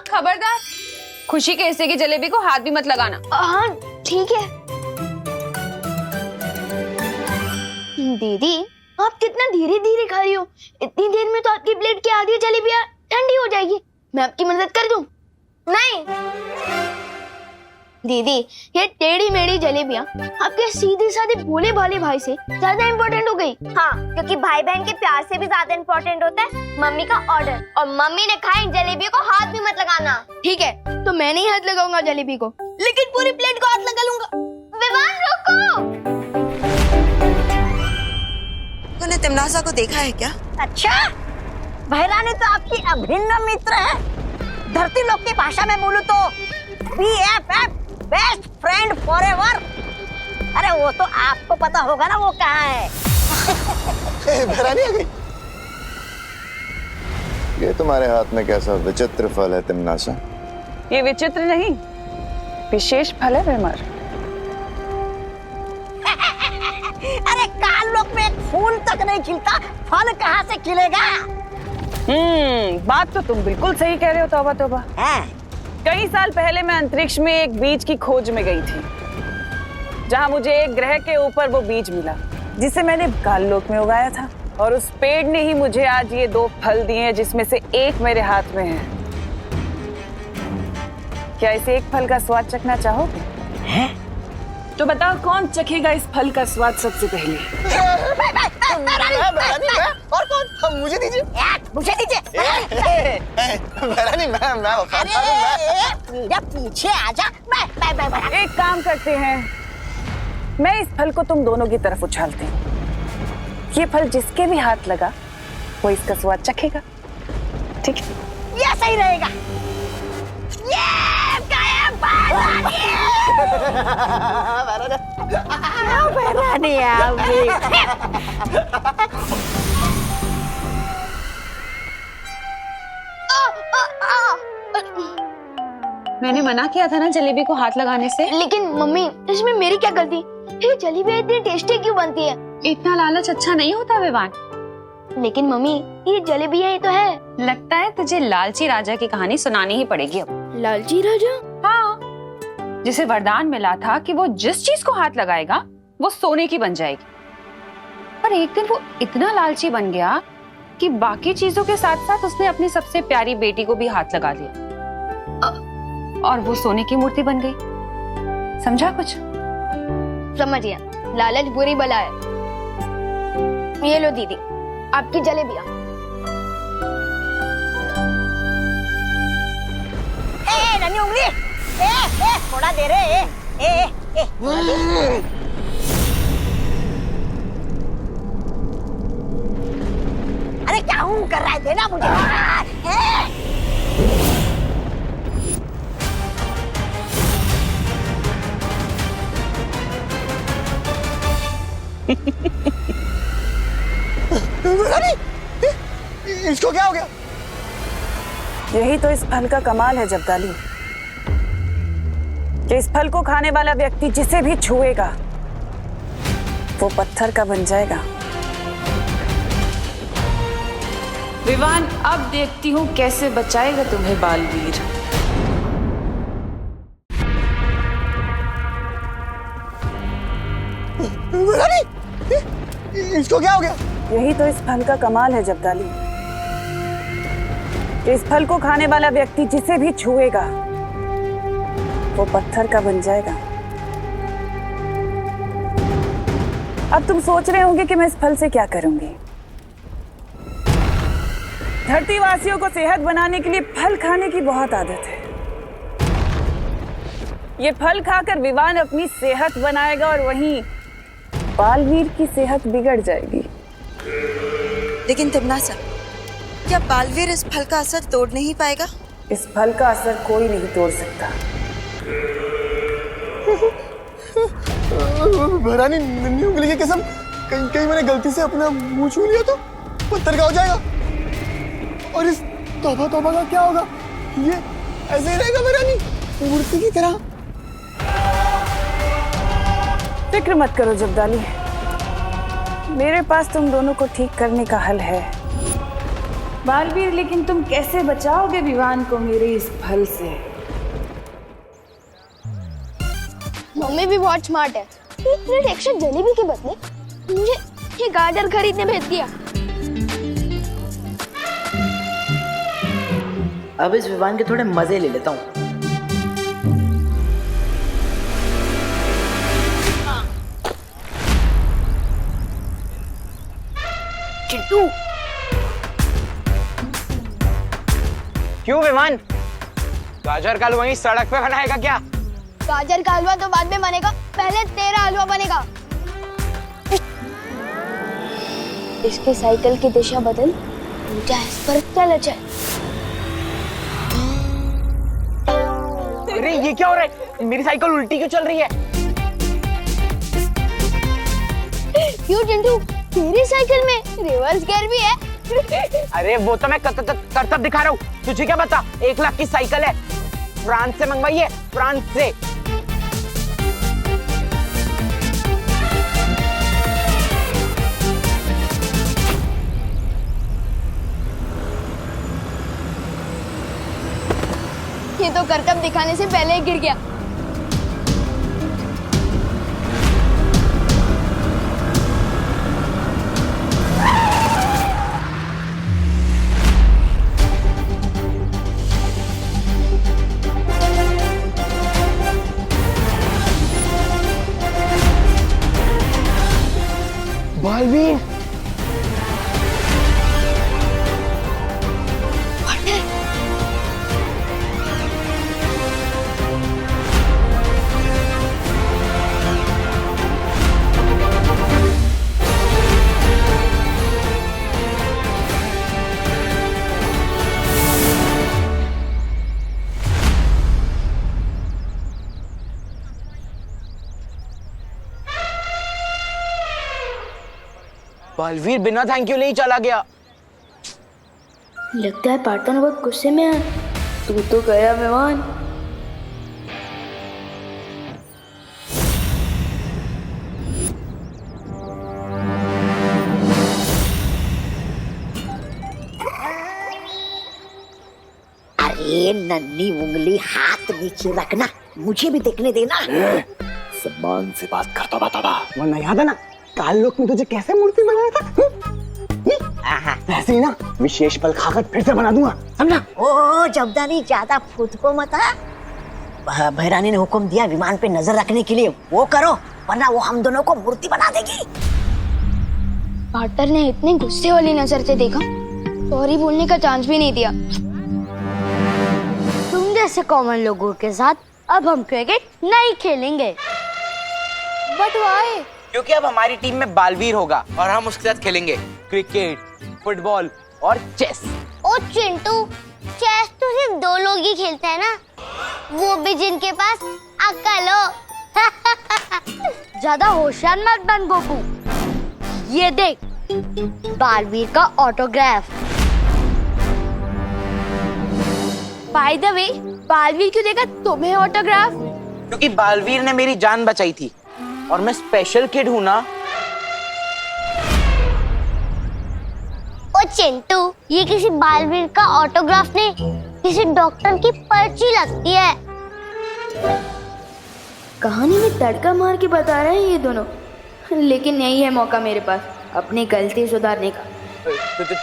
खबरदार, खुशी के हिस्से की जलेबी को हाथ भी मत लगाना। हाँ ठीक है। दीदी आप कितना धीरे धीरे खा रही हो, इतनी देर में तो आपकी प्लेट की आधी जलेबियाँ ठंडी हो जाएगी। मैं आपकी मदद कर दूं? नहीं दीदी, ये टेढ़ी मेढ़ी जलेबियाँ आपके सीधे साधे भोले भाले भाई से ज्यादा इम्पोर्टेंट हो गई। हाँ, क्योंकि भाई बहन के प्यार से भी ज्यादा इम्पोर्टेंट होता है मम्मी का ऑर्डर, और मम्मी ने कहा इन जलेबियों को हाथ भी मत लगाना। ठीक है, तो मैं नहीं हाथ लगाऊंगा जलेबी को, लेकिन पूरी प्लेट को हाथ लगा लूंगा। विवान रुको। तूने तिमनासा को देखा है क्या? अच्छा, भैरानी तो आपकी अभिन्न मित्र है। धरती लोक की भाषा में बोलूं तो BFF, बेस्ट फ्रेंड फॉरएवर। अरे वो तो आपको पता होगा ना वो कहाँ है। भैरानी आ गई। ये तुम्हारे हाथ में कैसा विचित्र फल है तिमनासा? ये विचित्र नहीं, विशेष फल है विमर। अरे काल लोक में एक फूल तक नहीं खिलता, फल कहाँ से खिलेगा? बात तो तुम बिल्कुल सही कह रहे हो। तौबा तौबा। कई साल पहले मैं अंतरिक्ष में एक बीज की खोज में गई थी, जहां मुझे एक ग्रह के ऊपर वो बीज मिला जिसे मैंने काल लोक में उगाया था। और उस पेड़ ने ही मुझे आज ये 2 फल दिए हैं, जिसमें से एक मेरे हाथ में है। क्या इस एक फल का स्वाद चखना चाहोगे? तो बताओ कौन चखेगा इस फल का स्वाद सबसे पहले? और कौन? मुझे दीजिए। मुझे दीजिए। भैरानी मैं मेरा पीछे आजा। मैं एक काम करते हैं, मैं इस फल को तुम दोनों की तरफ उछालती हूँ। ये फल जिसके भी हाथ लगा वो इसका स्वाद चखेगा, ठीक है? ये सही रहेगा। ये भैरानी आ गई। मैंने मना किया था ना जलेबी को हाथ लगाने से। लेकिन मम्मी, इसमें मेरी क्या गलती? ये जलेबी इतनी टेस्टी क्यों बनती है? इतना लालच अच्छा नहीं होता विवान। लेकिन मम्मी, ये जलेबी ही तो है। लगता है तुझे लालची राजा की कहानी सुनानी ही पड़ेगी अब। लालची राजा? हाँ, जिसे वरदान मिला था कि वो जिस चीज को हाथ लगाएगा वो सोने की बन जाएगी। पर एक दिन वो इतना लालची बन गया कि बाकी चीजों के साथ साथ उसने अपनी सबसे प्यारी बेटी को भी हाथ लगा दिया और वो सोने की मूर्ति बन गई। समझा कुछ? समझ गया। लालच बुरी बला है। ये लो दीदी, आपकी जलेबियां। नन्ही उंगली, थोड़ा दे रे। थोड़ा दे। अरे क्या हूँ कर रहा है? देना मुझे। इसको क्या हो गया? यही तो इस फल का कमाल है जब्दाली, कि इस फल को खाने वाला व्यक्ति जिसे भी छुएगा वो पत्थर का बन जाएगा। विवान, अब देखती हूँ कैसे बचाएगा तुम्हें बालवीर। इसको क्या हो गया? यही तो इस फल का कमाल है जब्दाली, कि इस फल को खाने वाला व्यक्ति जिसे भी छुएगा वो पत्थर का बन जाएगा। अब तुम सोच रहे होंगे कि मैं इस फल से क्या करूंगी। धरती वासियों को सेहत बनाने के लिए फल खाने की बहुत आदत है। ये फल खाकर विवान अपनी सेहत बनाएगा और वहीं बालवीर की सेहत बिगड़ जाएगी। लेकिन तिमनासा, क्या बालवीर इस फल का असर तोड़ नहीं पाएगा? इस फल का असर कोई नहीं तोड़ सकता। भैरानी, नन्ही उंगली की कसम, कहीं मैंने गलती से अपना मुंह छू लिया तो पत्थर का हो जाएगा। और इस तौबा तौबा का क्या होगा? ये ऐसे ही रहेगा भैरानी, मूर्ति की तरह। फिक्र मत करो जब्दाली, मेरे पास तुम दोनों को ठीक करने का हल है। बालवीर, लेकिन तुम कैसे बचाओगे विवान को मेरे इस फल से? मम्मी भी बहुत स्मार्ट है। एक प्लेट एक्स्ट्रा जलेबी के बदले मुझे ये गाजर खरीदने भेज दिया। अब इस विवान के थोड़े मजे ले लेता हूँ। चिंटू, क्यों विमान? गाजर का हलवा वहीं सड़क पे बनाएगा क्या? गाजर का हलवा तो बाद में बनेगा, पहले तेरा हलवा बनेगा। इसके साइकिल की दिशा बदल, ऊंचा इस पर चला जाए। अरे ये क्या हो रहा है? मेरी साइकिल उल्टी क्यों चल रही है? क्यों चिंटू, तेरी साइकिल में रिवर्स गियर भी है? अरे वो तो मैं करतब दिखा रहा हूँ, तुझे क्या पता? 1 लाख की साइकिल है, फ्रांस से मंगवाई है, फ्रांस से। ये तो करतब दिखाने से पहले ही गिर गया। बालवीर, बालवीर बिना थैंक यू ले ही चला गया। लगता है पार्टनर बहुत गुस्से में है। तू तो गया मेहमान। अरे नन्ही उंगली हाथ नीचे रखना, मुझे भी देखने देना। सम्मान से बात करता बतावा। वरना याद है ना काल लोक में तुझे कैसे मूर्ति बनाया था? वैसे ही ना विशेष पल खाकर फिर से बना दूंगा, समझा? ओ जबदानी, ज्यादा फुदको मत। भैरानी ने हुक्म दिया विमान पे नजर रखने के लिए, वो करो, वरना वो हम दोनों को मूर्ति बना देगी। पार्टनर ने इतने गुस्से वाली नजर से देखा, सॉरी बोलने का चांस भी नहीं दिया। तुम जैसे कॉमन लोगों के साथ अब हम क्रिकेट नहीं खेलेंगे। But why? क्योंकि अब हमारी टीम में बालवीर होगा और हम उसके साथ खेलेंगे क्रिकेट, फुटबॉल और चेस। ओ चिंटू, चेस तो सिर्फ 2 लोग ही खेलते हैं ना, वो भी जिनके पास अक्ल हो। ज्यादा होशियार मत बन गोपू। ये देख, बालवीर का autograph. By the way, Baalveer क्यों देगा तुम्हें ऑटोग्राफ? क्योंकि बालवीर ने मेरी जान बचाई थी और मैं स्पेशल किड हूँ ना। ओ चिंटू, ये किसी बालवीर का ऑटोग्राफ नहीं, किसी डॉक्टर की पर्ची लगती है। कहानी में तड़का मार के बता रहे हैं ये दोनों, लेकिन यही है मौका मेरे पास अपनी गलती सुधारने का।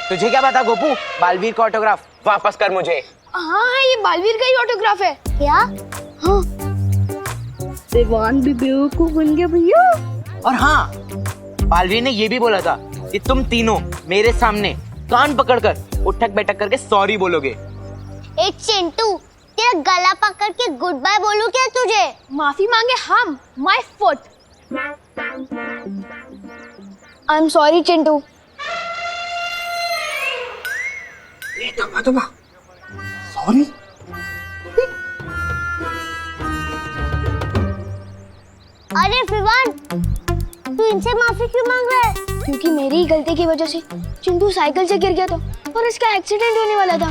तुझे क्या पता गोपू? बालवीर का ऑटोग्राफ वापस कर मुझे। हाँ, ये बालवीर का ही ऑटोग्राफ है। क्या? हाँ, दीवान भी बेवकूफ बन गया भैया। और हाँ, बालवीर ने ये भी बोला था कि तुम तीनों मेरे सामने कान पकड़कर उठक बैठक करके सॉरी बोलोगे। ए चिंटू, तेरा गला पकड़ के गुड बाय बोलूं क्या तुझे? माफी मांगे हम, my foot. I am sorry Chintu. Sorry? अरे फिवान, तू इनसे माफी क्यों मांग रहा है? क्योंकि मेरी ही गलती की वजह से चिंटू साइकिल से गिर गया था और इसका एक्सीडेंट होने वाला था।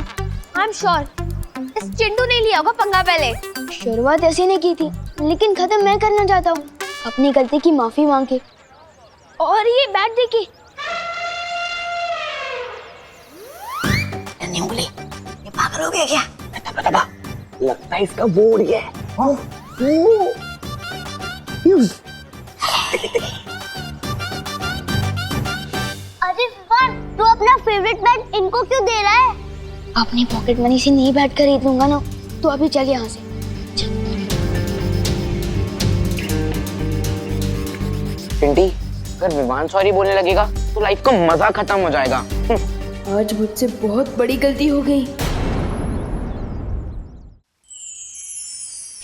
आई एम श्योर इस चिंटू ने लिया होगा पंगा पहले। शुरुआत ऐसी नहीं की थी, लेकिन खत्म मैं करना चाहता हूँ अपनी गलती की माफी मांग के। और ये बैट देखिए। नन्ही उंगली, ये पागल हो गया क्या? लगता है इसका वो उड़ गया है। अरे फिवान, तू अपना फेवरेट बैट इनको क्यों दे रहा है? अपनी पॉकेट मनी से नहीं बैट खरीद लूंगा ना, तो अभी चल यहाँ से। पिंटी, अगर विमान सॉरी बोलने लगेगा तो लाइफ का मजा खत्म हो जाएगा। आज मुझसे बहुत बड़ी गलती हो गई।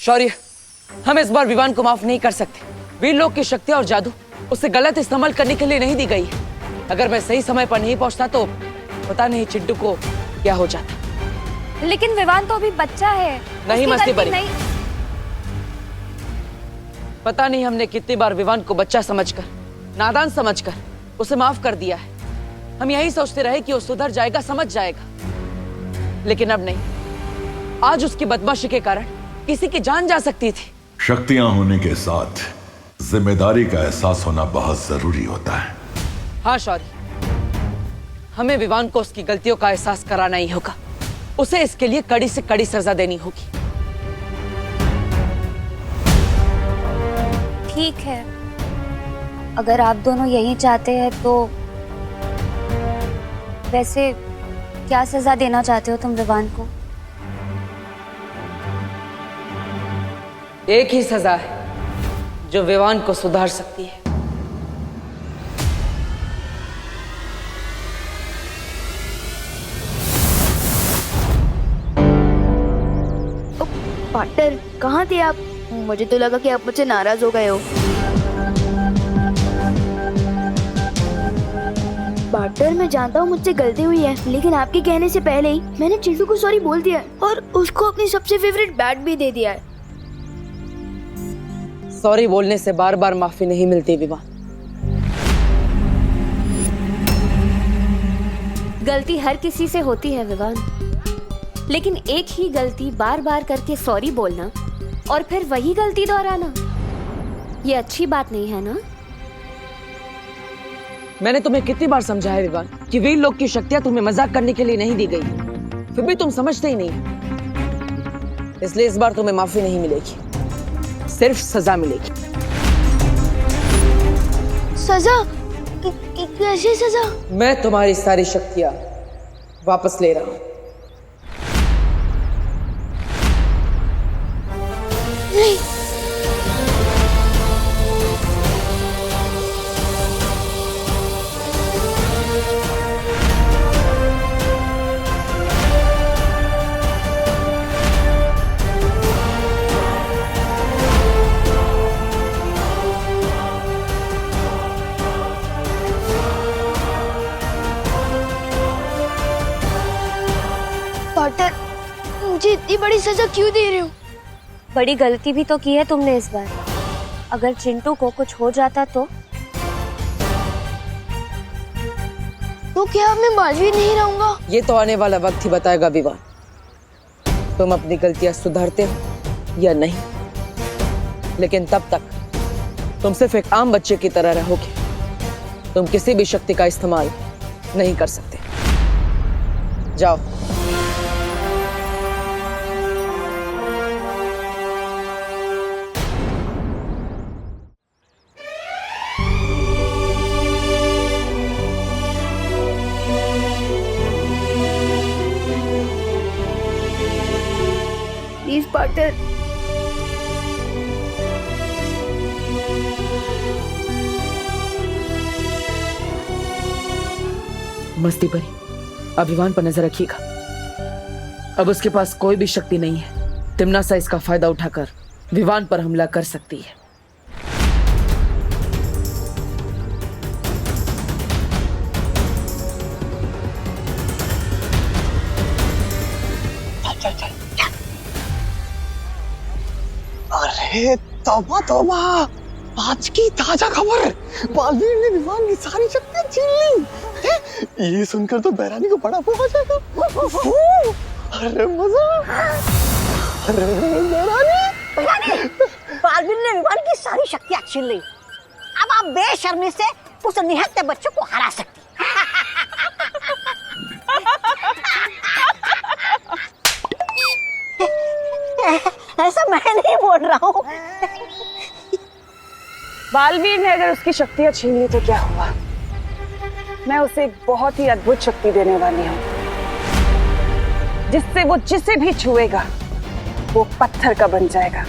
शौर्य, हम इस बार विवान को माफ नहीं कर सकते। वीर लोग की शक्ति और जादू उसे गलत इस्तेमाल करने के लिए नहीं दी गई है। अगर मैं सही समय पर नहीं पहुंचता तो पता नहीं चिंटू को क्या हो जाता। लेकिन विवान तो अभी बच्चा है। नहीं उसकी मस्ती गलती परी। पता नहीं हमने कितनी बार विवान को बच्चा समझकर, नादान समझकर उसे माफ कर दिया है। हम यही सोचते रहे कि वो सुधर जाएगा, समझ जाएगा, लेकिन अब नहीं। आज उसकी बदमाशी के कारण किसी की जान जा सकती थी। शक्तियां होने के साथ जिम्मेदारी का एहसास होना बहुत जरूरी होता है। हाँ शौर्य, हमें विवान को उसकी गलतियों का एहसास कराना ही होगा। उसे इसके लिए कड़ी से कड़ी सजा देनी होगी। ठीक है, अगर आप दोनों यही चाहते हैं तो वैसे क्या सजा देना चाहते हो तुम विवान को? एक ही सजा है जो विवान को सुधार सकती है। पार्टनर, कहाँ थे आप? मुझे तो लगा कि आप मुझसे नाराज हो गए हो। पार्टनर, मैं जानता हूँ मुझसे गलती हुई है, लेकिन आपके कहने से पहले ही मैंने चिंटू को सॉरी बोल दिया है और उसको अपनी सबसे फेवरेट बैट भी दे दिया है। सॉरी बोलने से बार बार माफी नहीं मिलती विवान। गलती हर किसी से होती है विवान, लेकिन एक ही गलती बार बार करके सॉरी बोलना और फिर वही गलती दोहराना, ये अच्छी बात नहीं है ना? मैंने तुम्हें कितनी बार समझाया विवान कि वीर लोग की शक्तियां तुम्हें मजाक करने के लिए नहीं दी गई, फिर भी तुम समझते ही नहीं। इसलिए इस बार तुम्हें माफी नहीं मिलेगी, सिर्फ सजा मिलेगी। सजा? कैसी सजा? मैं तुम्हारी सारी शक्तियां वापस ले रहा हूं। नहीं। पार्टनर, मुझे इतनी बड़ी सजा क्यों दे रहे हो? बड़ी गलती भी तो की है तुमने इस बार। अगर चिंटू को कुछ हो जाता तो क्या मैं मालवी नहीं रहूंगा? ये तो आने वाला वक्त ही बताएगा विवान, तुम अपनी गलतियां सुधारते हो या नहीं। लेकिन तब तक तुम सिर्फ एक आम बच्चे की तरह रहोगे। तुम किसी भी शक्ति का इस्तेमाल नहीं कर सकते। जाओ। Please partner. मस्ती परी, अभिमान पर नजर रखिएगा। अब उसके पास कोई भी शक्ति नहीं है। तिम्नासा इसका फायदा उठाकर विवान पर हमला कर सकती है। अरे तौबा तौबा, आज की ताजा खबर, बालवीर ने विवान की सारी शक्तियां छीन ली। ये सुनकर तो बैरानी को बड़ा वो हो जाएगा। अरे मजा। अरे बैरानी, बालवीर ने विवान की सारी शक्तियां छीन ली। अब आप बेशर्मी से उस निहत्थे बच्चों को हरा सकती। ऐसा मैं नहीं बोल रहा हूँ। बालवीर ने अगर उसकी शक्तियां छीन ली तो क्या हुआ? मैं उसे एक बहुत ही अद्भुत शक्ति देने वाली हूँ, जिससे वो जिसे भी छुएगा वो पत्थर का बन जाएगा।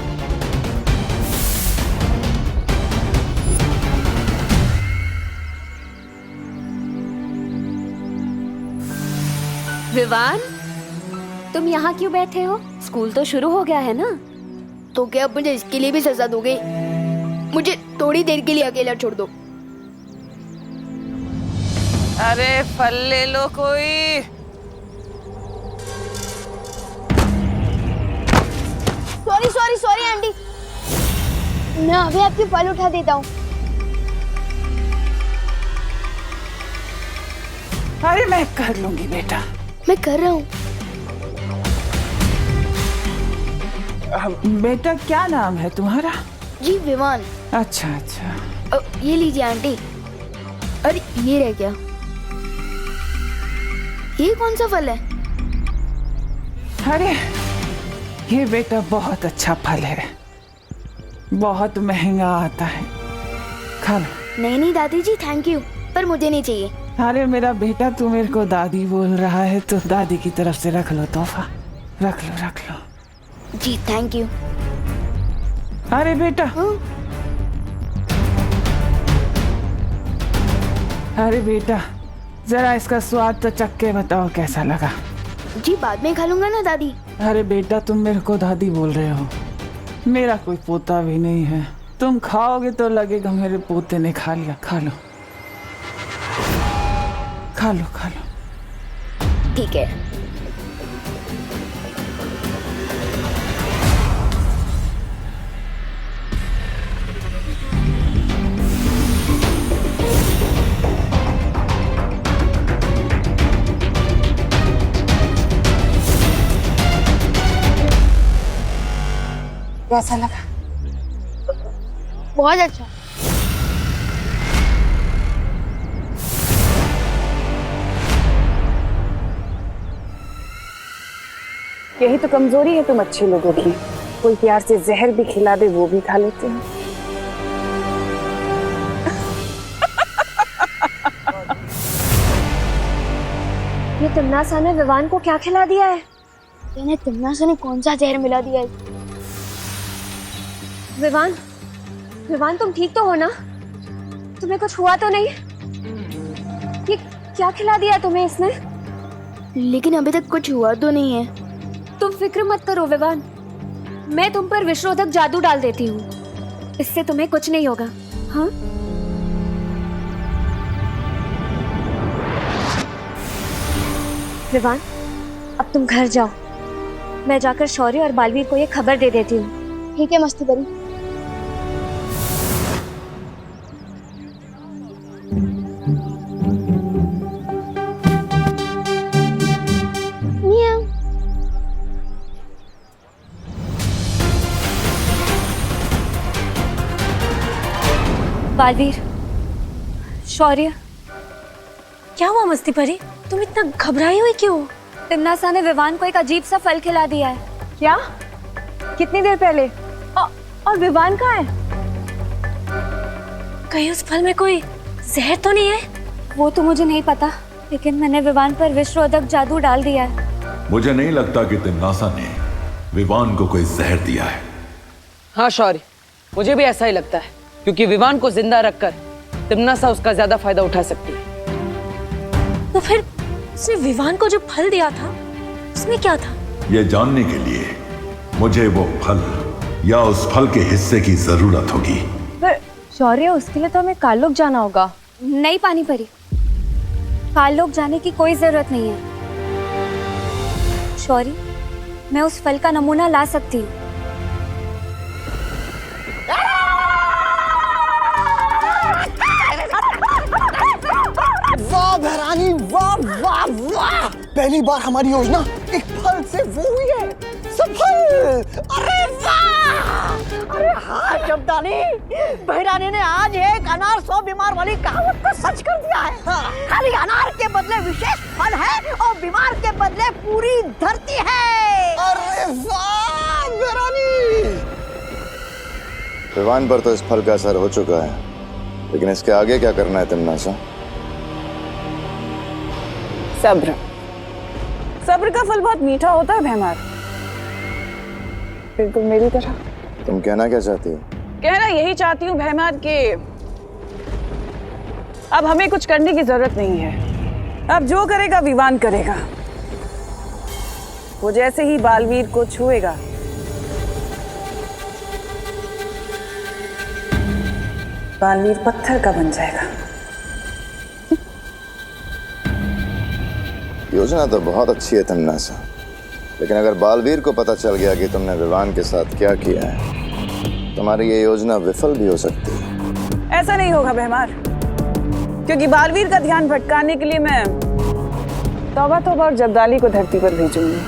विवान, तुम यहाँ क्यों बैठे हो? स्कूल तो शुरू हो गया है ना? तो क्या आप मुझे इसके लिए भी सजा दोगे? मुझे थोड़ी देर के लिए अकेला छोड़ दो। अरे फल ले लो कोई। सॉरी सॉरी सॉरी आंटी, मैं अभी आपकी फल उठा देता हूँ। अरे मैं कर लूंगी बेटा। मैं कर रहा हूँ। बेटा क्या नाम है तुम्हारा? जी विमान। अच्छा अच्छा। ये लीजिए आंटी। अरे ये रह गया। ये कौन सा फल है? अरे ये बेटा बहुत अच्छा फल है, बहुत महंगा आता है, खा लो। नहीं नहीं दादी जी थैंक यू, पर मुझे नहीं चाहिए। अरे मेरा बेटा तू मेरे को दादी बोल रहा है तो दादी की तरफ से रख लो तोहफा, रख लो रख लो। जी थैंक यू। अरे बेटा अरे बेटा जरा इसका स्वाद तो चख के बताओ कैसा लगा। जी बाद में खा लूंगा ना दादी। अरे बेटा तुम मेरे को दादी बोल रहे हो, मेरा कोई पोता भी नहीं है, तुम खाओगे तो लगेगा मेरे पोते ने खा लिया। खा लो खा लो खा लो। ठीक है। कैसा लगा? बहुत अच्छा। यही तो कमजोरी है तुम अच्छे लोगों की, कोई प्यार से जहर भी खिला दे वो भी खा लेते हैं। ये तिमनासा ने विवान को क्या खिला दिया है? इन्हें तिमनासा ने कौन सा जहर मिला दिया है? विवान, विवान तुम ठीक तो हो ना? तुम्हें कुछ हुआ तो नहीं? ये क्या खिला दिया तुम्हें इसने? लेकिन अभी तक कुछ हुआ तो नहीं है। तुम फिक्र मत करो विवान, मैं तुम पर विषरोधक जादू डाल देती हूँ, इससे तुम्हें कुछ नहीं होगा। हाँ विवान, अब तुम घर जाओ, मैं जाकर शौर्य और बालवीर को ये खबर दे देती हूँ। ठीक है मस्ती बड़ी। बालवीर, शौर्य, क्या हुआ मस्ती परी? तुम इतना घबराई हुई क्यों? तिमनासा ने विवान को एक अजीब सा फल खिला दिया है। क्या? कितनी देर पहले? और विवान कहाँ है? कहीं उस फल में कोई जहर तो नहीं है? वो तो मुझे नहीं पता, लेकिन मैंने विवान पर विषरोधक जादू डाल दिया है। मुझे नहीं लगता कि तिमनासा ने विवान को कोई जहर दिया है। हाँ शौर्य, मुझे भी ऐसा ही लगता है, क्योंकि विवान को जिंदा रखकर तिमनासा उसका ज्यादा फायदा उठा सकती है। तो फिर उसने विवान को जो फल दिया था उसमें क्या था? यह जानने के लिए मुझे वो फल या उस फल के हिस्से की जरूरत होगी। पर शौर्य, उसके लिए तो हमें काललोक जाना होगा। नहीं पानी परी, काललोक जाने की कोई जरूरत नहीं है। शौर्य, मैं उस फल का नमूना ला सकती हूँ। वाह भैरानी, वाह वाह वाह, पहली बार हमारी योजना एक फल से वो हुई है सफल। अरे वाह! अरे हाँ शब्दानी, बहरानी ने आज एक अनार 100 बीमार वाली कहावत को सच कर दिया है। खाली अनार के बदले विशेष फल है और बीमार के बदले पूरी धरती है। अरे वाह बहरानी! विवान पर तो इस फल का असर हो चुका है, लेकिन इसके आगे क्या करना है तिमनासा? सब्र। सब्र का फल बहुत मीठा होता है भैमार, बिल्कुल मेरी तरह। तुम कहना क्या चाहती हो? कहना यही चाहती हूँ भैमार के अब हमें कुछ करने की जरूरत नहीं है। अब जो करेगा विवान करेगा। वो जैसे ही बालवीर को छुएगा बालवीर पत्थर का बन जाएगा। योजना तो बहुत अच्छी है तन्नासा, लेकिन अगर बालवीर को पता चल गया कि तुमने विवान के साथ क्या किया है, तुम्हारी ये योजना विफल भी हो सकती है। ऐसा नहीं होगा बेहमार, क्योंकि बालवीर का ध्यान भटकाने के लिए मैं तौबा तौबा और जब्दाली को धरती पर भेजूंगी।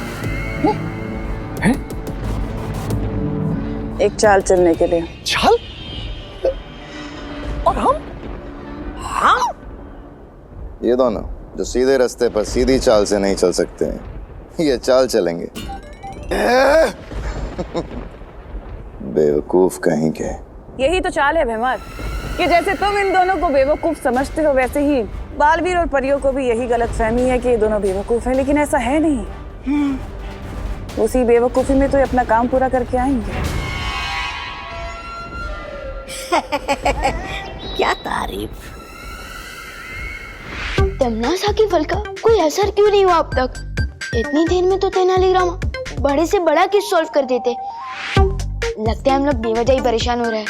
एक चाल चलने के लिए। चाल? और हम ये दोनों जो सीधे रास्ते पर सीधी चाल से नहीं चल सकते हैं, ये चाल चलेंगे। बेवकूफ कहीं के। यही तो चाल है बेहमार, कि जैसे तुम इन दोनों को बेवकूफ समझते हो, वैसे ही बालवीर और परियों को भी यही गलतफहमी है कि ये दोनों बेवकूफ हैं, लेकिन ऐसा है नहीं। उसी बेवकूफी में तो ये अपना काम पूरा करके आएंगे। क्या तारीफ। तमन्ना के फल का कोई असर क्यों नहीं हुआ अब तक? इतनी देर में तो तेनालीराम बड़े से बड़ा केस सॉल्व कर देते। लगता है हम लोग बेवजह ही परेशान हो रहे हैं।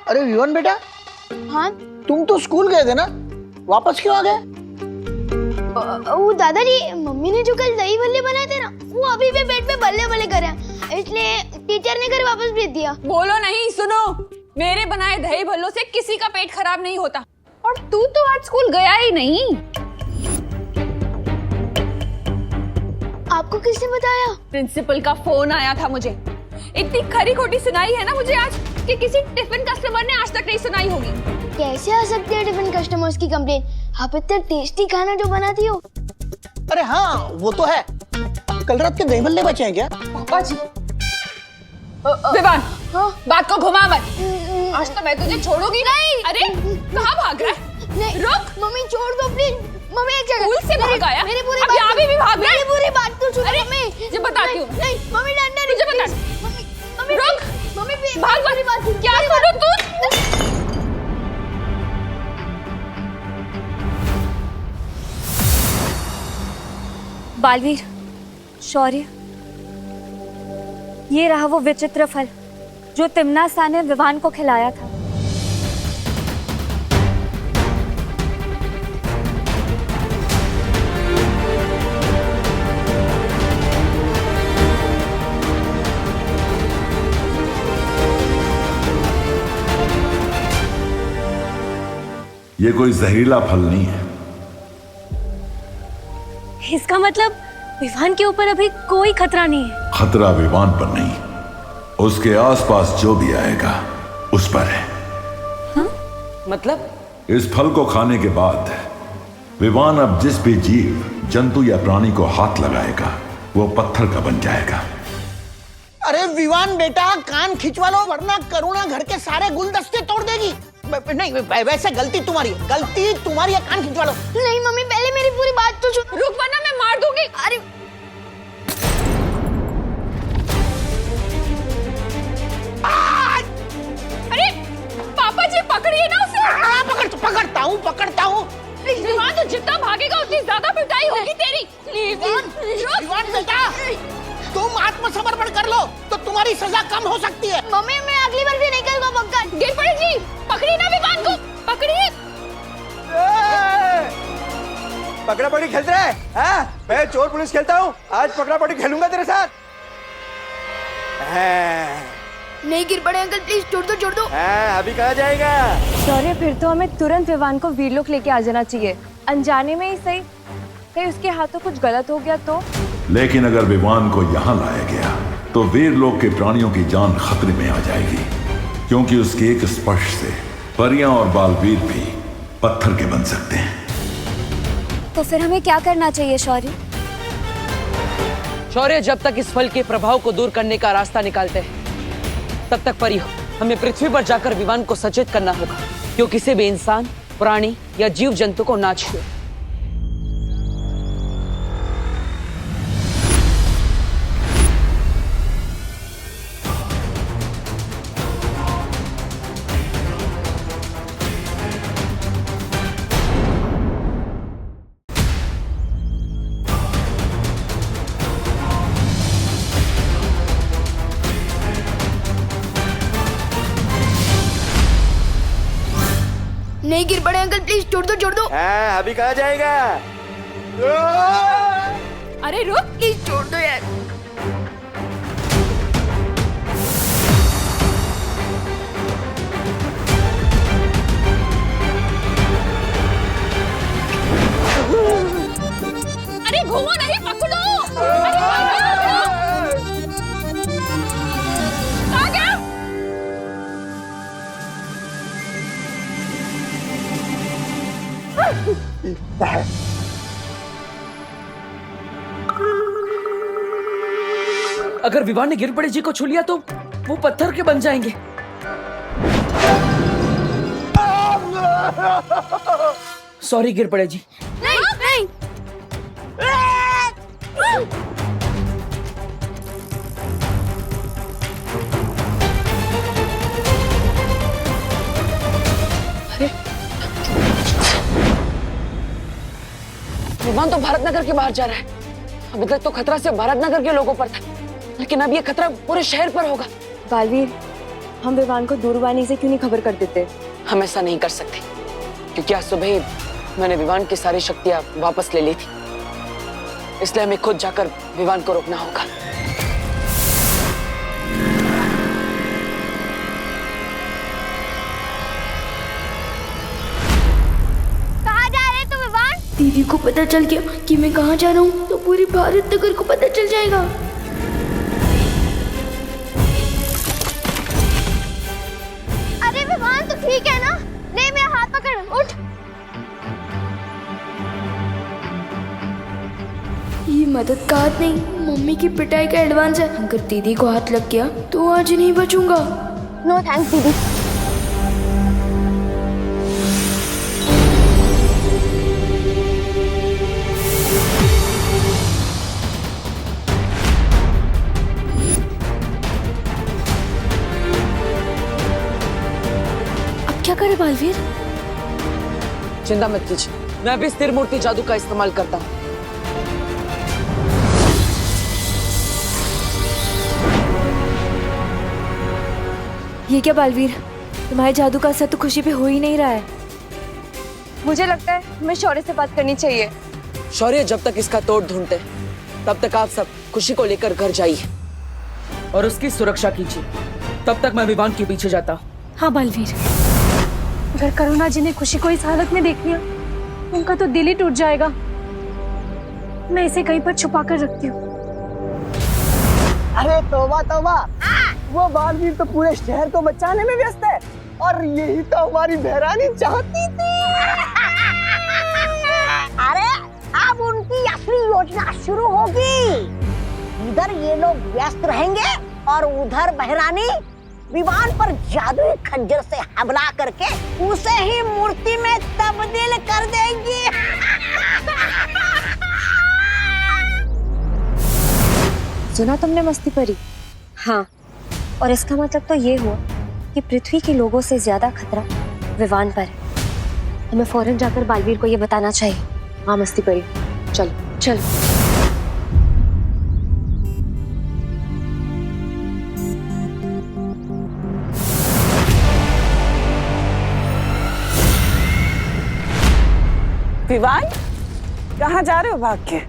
अरे विवान बेटा, हाँ तुम तो स्कूल गए थे ना, वापस क्यों आ गए? वो दादाजी, मम्मी ने जो कल दही भल्ले बनाए थे ना, वो अभी भी पेट में बल्ले बल्ले कर रहे हैं, इसलिए टीचर ने घर वापस भेज दिया। बोलो नहीं, सुनो, मेरे बनाए दही भल्लों से किसी का पेट खराब नहीं होता। और तू तो आज स्कूल गया ही नहीं। आपको किसने बताया? प्रिंसिपल का फोन आया था मुझे। इतनी खरी खोटी सुनाई है ना मुझे आज कि किसी टिफिन कस्टमर ने आज तक नहीं सुनाई होगी। कैसे आ सकती है टिफिन कस्टमर्स की कंप्लेन? आप इतना टेस्टी खाना जो बनाती हो। अरे हाँ, वो तो है। कल रात के दही भल्ले बचे हैं क्या? पापा जी। विवान, बात को घुमा मत। आज तो मैं तुझे छोड़ूंगी नहीं। अरे कहाँ भाग रहा है? नहीं, रुक। मम्मी छोड़ दो प्लीज। मम्मी एक जगह। स्कूल से भाग आया? मेरी पूरी अब बात यहाँ भी भाग रहा है? मेरी पूरी बात तो सुनो मम्मी। तुझे बताती हूँ। नहीं, मम्मी डंडा नहीं। तुझे बता। मम्मी, मम्मी रुक। मम्मी भाग मेरी बात सुनो। क्या सुनो तू? बालवीर, शौर्य, ये रहा वो विचित्र फल जो तिम्नासा ने विवान को खिलाया था। ये कोई जहरीला फल नहीं है। इसका मतलब विवान के ऊपर अभी कोई खतरा नहीं है। खतरा विवान पर नहीं, उसके आसपास जो भी आएगा उस पर है। मतलब? इस फल को खाने के बाद विवान अब जिस भी जीव, जंतु या प्राणी को हाथ लगाएगा वो पत्थर का बन जाएगा। अरे विवान बेटा, कान खिंचवा लो वरना करुणा घर के सारे गुलदस्ते तोड़ देगी। नहीं, वैसे गलती तुम्हारी है, गलती तुम्हारी है, कान खिंचवा लो। नहीं मम्मी, पहले मेरी पूरी बात तो सुनो। रुक वरना मैं मार दूंगी। अरे अरे पापा जी, पकड़िए ना उसे। पकड़ता हूँ। विवान तो जितना भागेगा उतनी ज्यादा पिटाई होगी तेरी। विवान बेटा, तुम आत्मसमर्पण कर लो तो तुम्हारी सजा कम हो सकती है। मम्मी, मैं अगली बार भी नहीं करूँगा पक्का। गिर पड़ी जी, पकड़िए ना विवान को, पकड़िए। पकड़ा पकड़ी खेलते रहे? हाँ? मैं चोर पुलिस खेलता हूँ, आज पकड़ा पकड़ी खेलूंगा तेरे साथ। नहीं गिर पड़े अंकल, प्लीज छोड़ दो। अभी कहाँ जाएगा? शौर्य, फिर तो हमें तुरंत विवान को वीरलोक लेके आ जाना चाहिए। अनजाने में ही सही, कहीं उसके हाथों कुछ गलत हो गया तो। लेकिन अगर विवान को यहाँ लाया गया तो वीरलोक के प्राणियों की जान खतरे में आ जाएगी, क्योंकि उसके एक स्पर्श से परियां और बालवीर भी पत्थर के बन सकते हैं। तो फिर हमें क्या करना चाहिए शौर्य? शौर्य, जब तक इस फल के प्रभाव को दूर करने का रास्ता निकालते हैं, तब तक परियों, हमें पृथ्वी पर जाकर विवान को सचेत करना होगा कि वो किसी भी इंसान, प्राणी या जीव जंतु को ना छुए। नहीं गिर पड़े अंकल, प्लीज छोड़ दो छोड़ दो। हाँ, अभी कहाँ जाएगा? अरे रुक, प्लीज छोड़ दो यार। अरे घूमो नहीं, पकड़ो। आ गया। अगर विवान ने गिर पड़े जी को छू लिया तो वो पत्थर के बन जाएंगे। सॉरी गिर पड़े जी। नहीं नहीं। विवान तो भारत नगर के बाहर जा रहा है। अभी तक तो खतरा सिर्फ भारत नगर के लोगों पर था, लेकिन अब ये खतरा पूरे शहर पर होगा। बालवीर, हम विवान को दूरवाणी से क्यों नहीं खबर कर देते? हम ऐसा नहीं कर सकते, क्योंकि आज सुबह ही मैंने विवान की सारी शक्तियां वापस ले ली थी। इसलिए हमें खुद जाकर विवान को रोकना होगा। कहाँ जा रहे तुम विवान? दीदी को पता चल गया कि मैं कहाँ जा रहा हूँ तो पूरी भारत नगर को पता चल जाएगा। अरे विवान तो ठीक है ना? ले मेरा हाथ पकड़, उठ। ये मदद का हाथ नहीं, मम्मी की पिटाई का एडवांस है। अगर दीदी को हाथ लग गया तो आज नहीं बचूंगा। नो थैंक्स दीदी। अब क्या करे बालवीर? चिंता मत कीजिए, मैं अभी स्थिर मूर्ति जादू का इस्तेमाल करता हूँ। ये क्या बालवीर, तुम्हारे जादू का असर तो खुशी पे हो ही नहीं रहा है। मुझे लगता है हमें शौर्य से बात करनी चाहिए। शौर्य जब तक इसका तोड़ ढूंढते तब तक आप सब खुशी को लेकर घर जाइए और उसकी सुरक्षा कीजिए। तब तक मैं विवान के पीछे जाता हूँ। हाँ बालवीर, अगर करुणा जी ने खुशी को इस हालत में देख लिया उनका तो दिल ही टूट जाएगा। मैं इसे कहीं पर छुपा कर रखती हूँ। अरे तौबा तौबा, वो बालवीर तो पूरे शहर को बचाने में व्यस्त है और यही तो हमारी बहरानी चाहती थी। अरे अब उनकी असली योजना शुरू होगी। इधर ये लोग व्यस्त रहेंगे और उधर बहरानी विवान पर जादुई खंजर से हमला करके उसे ही मूर्ति में तब्दील कर देंगी। सुना तुमने मस्ती परी? हाँ, और इसका मतलब तो ये हुआ कि पृथ्वी के लोगों से ज्यादा खतरा विवान पर है। हमें फौरन जाकर बालवीर को ये बताना चाहिए। हाँ मस्ती परी, चलो चलो। विवान, कहाँ जा रहे हो भाग के?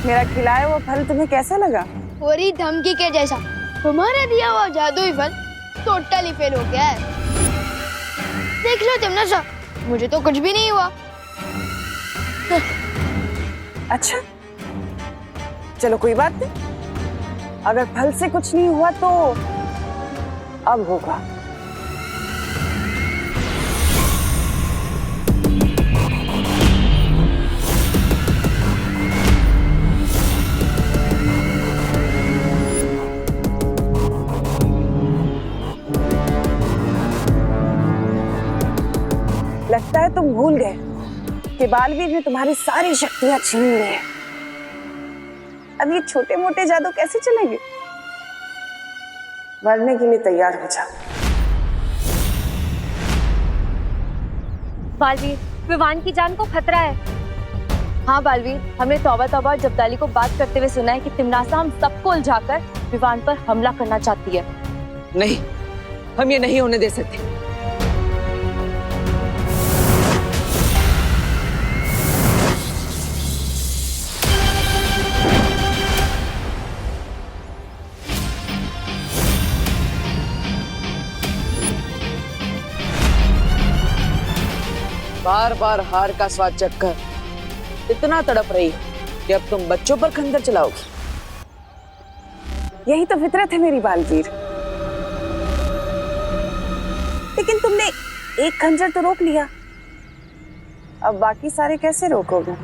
मेरा खिलाया हुआ फल तुम्हें कैसा लगा? पूरी धमकी के जैसा। तुम्हारा दिया हुआ जादुई फल टोटली फेल हो गया है। देख लो तिमनासा, मुझे तो कुछ भी नहीं हुआ। अच्छा, चलो कोई बात नहीं। अगर फल से कुछ नहीं हुआ तो अब होगा। लगता है तुम भूल गए कि बालवीर ने तुम्हारी सारी शक्तियां छीन ली है। अब ये छोटे मोटे जादू कैसे चलेंगे? मरने के लिए तैयार हो जाओ। बालवीर, विवान की जान को खतरा है। हाँ बालवीर, हमने तौबा तौबा और जब्दाली को बात करते हुए सुना है कि तिमनासा हम सबको उलझाकर विवान पर हमला करना चाहती है। नहीं, हम ये नहीं होने दे सकते। बार बार हार का स्वाद चखकर इतना तड़प रही हो कि अब तुम बच्चों पर खंजर चलाओगी। यही तो फितरत है मेरी बालवीर। लेकिन तुमने एक खंजर तो रोक लिया, अब बाकी सारे कैसे रोकोगे?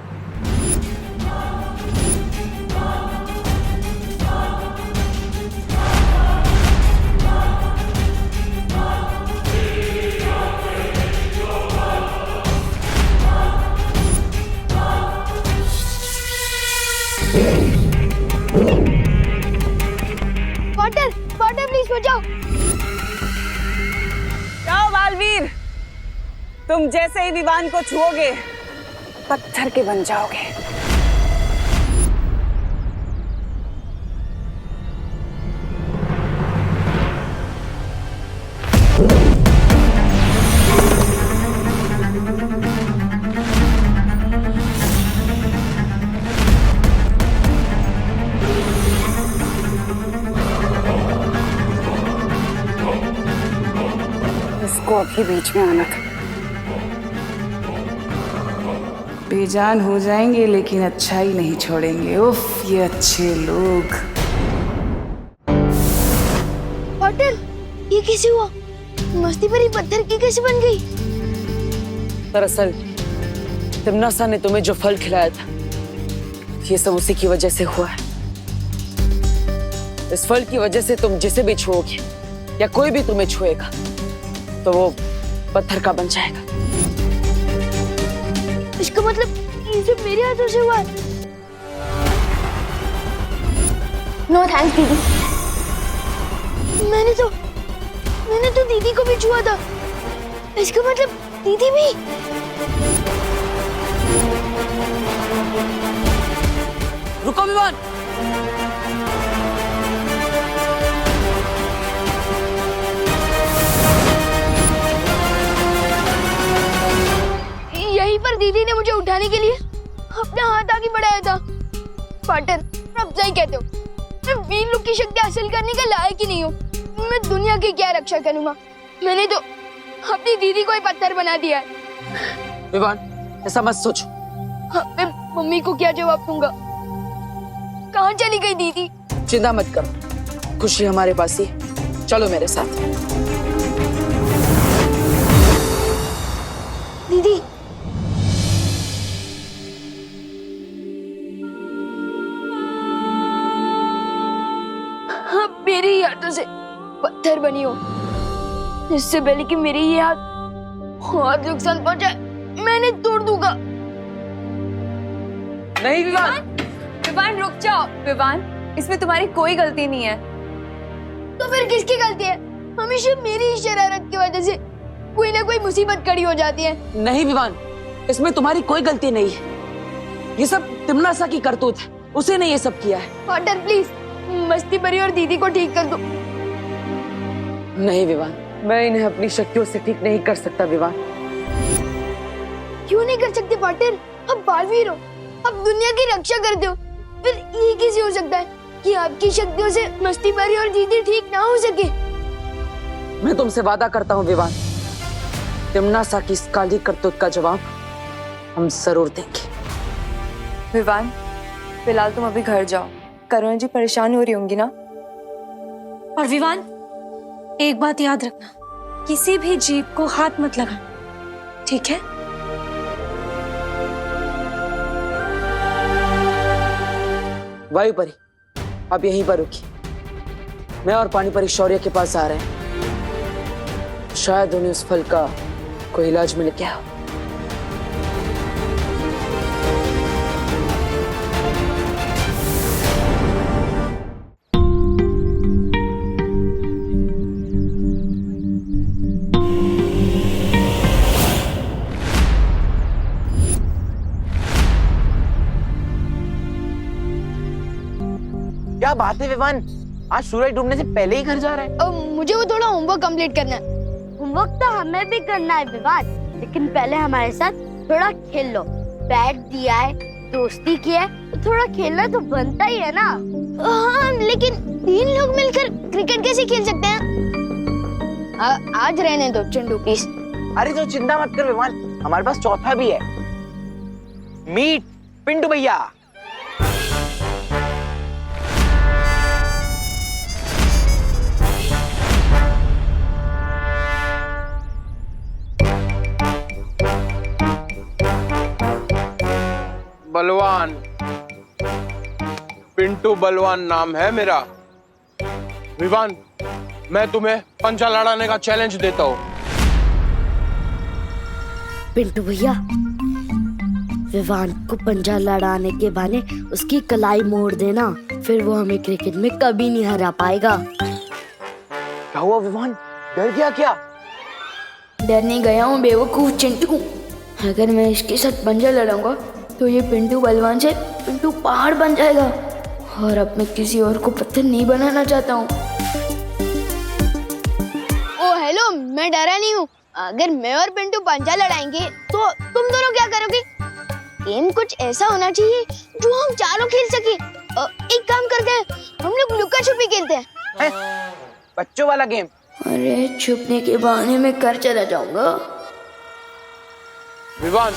वाटर वाटर प्लीज बचाओ। जाओ बालवीर, तुम जैसे ही विवान को छुओगे पत्थर के बन जाओगे। इसको अभी बीच में आना था। बेजान हो जाएंगे लेकिन अच्छा ही नहीं छोड़ेंगे। उफ, ये अच्छे लोग। वाटर, ये कैसे हुआ? मस्ती भरी पत्थर की कैसे बन गई? दरअसल तिम्नासा ने तुम्हें जो फल खिलाया था, ये सब उसी की वजह से हुआ है। इस फल की वजह से तुम जिसे भी छुओगे या कोई भी तुम्हें छुएगा तो वो पत्थर का बन जाएगा। इसका मतलब ये सब मेरे हाथों से हुआ है। नो थैंक्स दीदी। मैंने तो दीदी को भी छुआ था। इसका मतलब दीदी भी। रुको विवान। यहीं पर दीदी ने मुझे उठाने के लिए अपना हाथ आगे बढ़ाया था। पार्टनर, आप सही कहते हो। मैं वीर लोग की शक्ति हासिल करने के लायक ही नहीं हूँ। मैं दुनिया की क्या रक्षा करूँगा? मैंने तो अपनी दीदी को ही पत्थर बना दिया है। विवान, ऐसा मत सोचो। मैं मम्मी को क्या जवाब दूंगा? कहाँ चली गई दीदी? चिंता मत करो, खुशी हमारे पास ही है। चलो मेरे साथ। दीदी, आप मेरे ही हाथों से पत्थर बनी हो। इससे पहले कि मेरे ये हाथ और नुकसान पहुंचाए, मैंने तोड़ दूंगा। नहीं विवान। विवान रुक जाओ। विवान, इसमें तुम्हारी कोई गलती नहीं है। तो फिर किसकी गलती है? हमेशा मेरी ही शरारत की वजह से कोई ना कोई मुसीबत खड़ी हो जाती है। नहीं विवान, इसमें तुम्हारी कोई गलती नहीं है। ये सब तिम्नासा की करतूत है, उसे ने ये सब किया है। पार्टनर प्लीज, मस्ती भरी और दीदी को ठीक कर दो। नहीं विवान, मैं इन्हें अपनी शक्तियों से ठीक नहीं कर सकता। विवान, क्यों नहीं कर सकते पार्टनर? अब बालवीर हो, अब दुनिया की रक्षा करते हो। फिर ये कैसे हो सकता है कि आपकी शक्तियों से मस्ती भरी और दीदी ठीक ना हो सके? मैं तुमसे वादा करता हूँ विवान, तिम्नासा की इस काली करतूत का जवाब हम जरूर देंगे। विवान, फिलहाल तुम अभी घर जाओ। करुणा जी परेशान हो रही होंगी ना। और विवान, एक बात याद रखना, किसी भी जीव को हाथ मत लगाना, ठीक है? वायु परी अब यहीं पर रुकी। मैं और पानी परी शौर्य के पास आ रहे हैं। शायद उन्हें उस फल का कोई इलाज मिल गया हो। क्या बात है विवान, आज सूरज डूबने से पहले ही घर जा रहा है? मुझे वो थोड़ा होमवर्क कंप्लीट करना है। होमवर्क तो हमें भी करना है विवान, लेकिन पहले हमारे साथ थोड़ा खेल लो। बैट दिया है, दोस्ती की है, तो थोड़ा खेलना तो बनता ही है ना। हाँ, लेकिन 3 लोग मिलकर क्रिकेट कैसे खेल सकते हैं? आज रहने दो चिंटू प्लीज। अरे तो चिंता मत कर विवान, हमारे पास चौथा भी है। मीट पिंटू भैया। बलवान, पिंटू बलवान नाम है मेरा। विवान, मैं तुम्हें पंजा लड़ाने का चैलेंज देता हूँ। पिंटू भैया, विवान को पंजा लड़ाने के बहाने उसकी कलाई मोड़ देना, फिर वो हमें क्रिकेट में कभी नहीं हरा पाएगा। क्या हुआ विवान, डर गया क्या? डरने गया हूँ बेवकूफ चिंटू। अगर मैं इसके साथ पंजा लड़ाऊंगा तो ये पिंटू बलवान से पिंटू पहाड़ बन जाएगा, और अब मैं किसी और को पत्थर नहीं बनाना चाहता हूँ। ओ हेलो, मैं डरा नहीं हूँ। अगर मैं और पिंटू पंजा लड़ाएंगे तो तुम दोनों क्या करोगे? गेम कुछ ऐसा होना चाहिए जो हम चारों खेल सके। एक काम करते हैं, हम लोग लुका छुपी खेलते हैं। बच्चों वाला गेम। अरे छुपने के बहाने में घर चला जाऊंगा। विवान,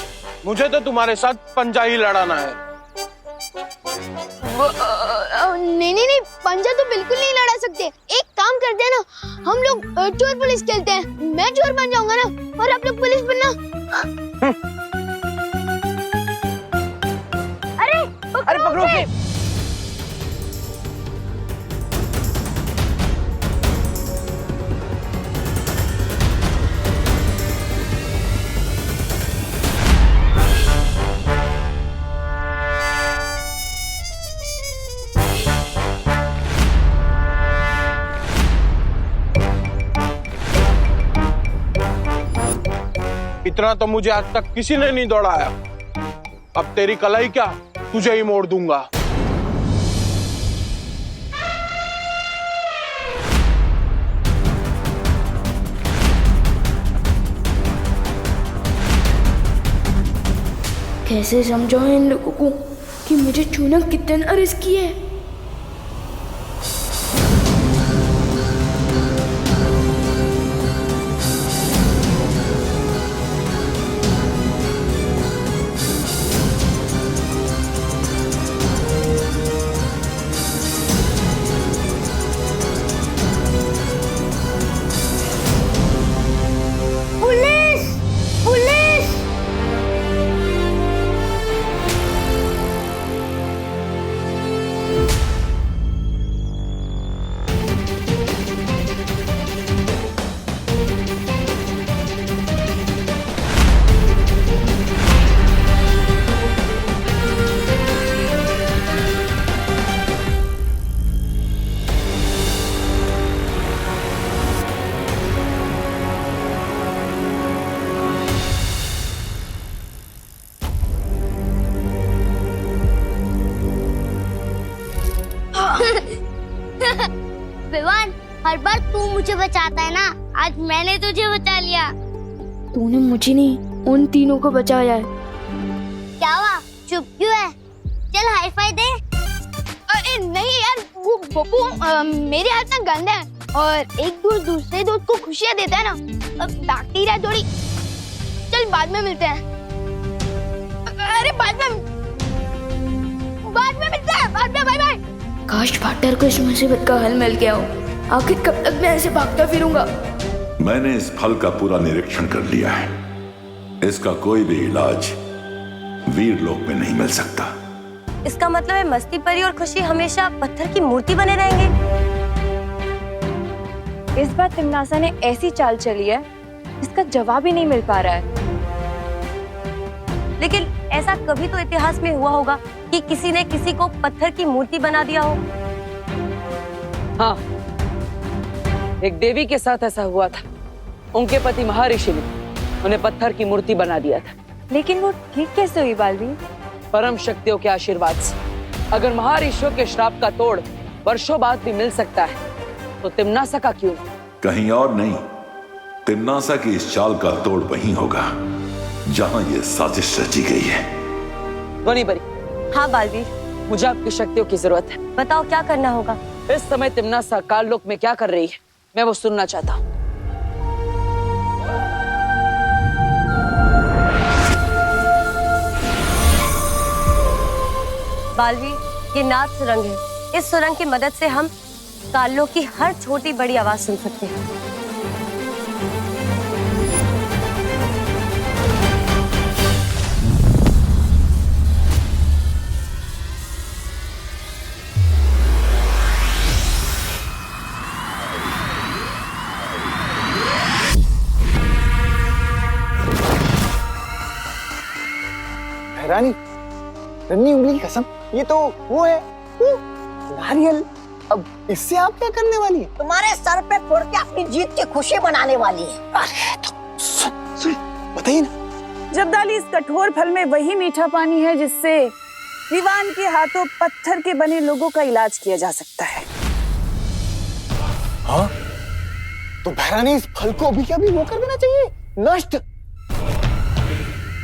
मुझे तो तुम्हारे साथ पंजा ही लड़ाना है। नहीं, पंजा तो बिल्कुल नहीं लड़ा सकते। एक काम करते हैं ना, हम लोग चोर पुलिस खेलते हैं। मैं चोर बन जाऊंगा ना, और आप लोग पुलिस बनना। अरे पकड़ो उसे। इतना तो मुझे आज तक किसी ने नहीं दौड़ाया। अब तेरी कलाई क्या, तुझे ही मोड़ दूंगा। कैसे समझाऊं इन लोगों को कि मुझे छूना कितना रिस्की है। विवान, हर बार तू मुझे बचाता है ना, आज मैंने तुझे बचा लिया। तूने मुझे नहीं, उन तीनों को बचाया है। क्या हुआ, चुप क्यों है? चल हाई फाई दे। अरे नहीं यार, वो पप्पू मेरे हाथ ना गंदा है, और एक दोस्त दूसरे दोस्त को खुशियाँ देता है ना, अब बैक्टीरिया थोड़ी। चल बाद में मिलते हैं। अरे बाद में मिलते हैं, बाद में, बाय बाय। काश पार्टनर को इस मुसीबत का हल मिल गया हो। आखिर कब तक मैं ऐसे भागता फिरूंगा? मैंने इस फल का पूरा निरीक्षण कर लिया है। इसका कोई भी इलाज वीरलोक में नहीं मिल सकता। इसका मतलब है मस्ती परी और खुशी हमेशा पत्थर की मूर्ति बने रहेंगे। इस बार तिमनासा ने ऐसी चाल चली है इसका जवाब ही नहीं मिल पा रहा है। लेकिन ऐसा कभी तो इतिहास में हुआ होगा कि किसी ने किसी को पत्थर की मूर्ति बना दिया हो। हाँ, एक देवी के साथ ऐसा हुआ था। उनके पति महर्षि ने उन्हें पत्थर की मूर्ति बना दिया था। लेकिन वो ठीक कैसे हुई बालवीर? परम शक्तियों के आशीर्वाद से। अगर महर्षियों के श्राप का तोड़ वर्षों बाद भी मिल सकता है तो तिमनासा का क्यों? कहीं और नहीं, तिमनासा की इस चाल का तोड़ वहीं होगा जहां ये साजिश रची गई है। ध्वनि बरी। हाँ बालवीर, मुझे आपकी शक्तियों की जरूरत है। बताओ क्या करना होगा? इस समय तिमनासा काललोक में क्या कर रही है, मैं वो सुनना चाहता हूँ। बालवीर, ये नाद सुरंग है। इस सुरंग की मदद से हम कालों की हर छोटी बड़ी आवाज सुन सकते हैं। रानी, रन्नी उंगली की कसम, ये तो वो है, वो नारियल। अब इससे आप क्या करने वाली है? तुम्हारे सर पे फोड़ के अपनी जीत की खुशी मनाने वाली है। अरे तो सुन, बताइए ना। जब्दाली, इस कठोर फल में वही मीठा पानी है जिससे विवान के हाथों पत्थर के बने लोगों का इलाज किया जा सकता है। हाँ? तो भैरानी, इस फल को अभी के अभी वो कर देना चाहिए, नष्ट।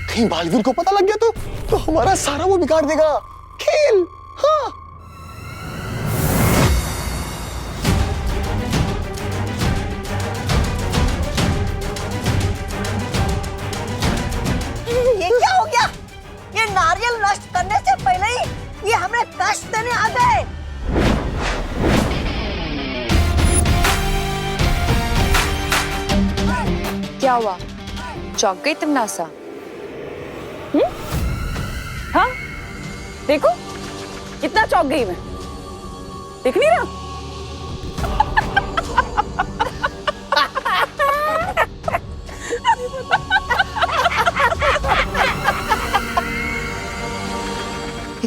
कहीं बालवीर को पता लग गया तो हमारा सारा वो बिगाड़ देगा खेल। हाँ। ये क्या हो गया? ये नारियल नष्ट करने से पहले ही ये हमें कष्ट देने आ गए। क्या हुआ? चौंक गई तुम नासा? हाँ, देखो कितना चौंक गई मैं, देख नहीं रहा?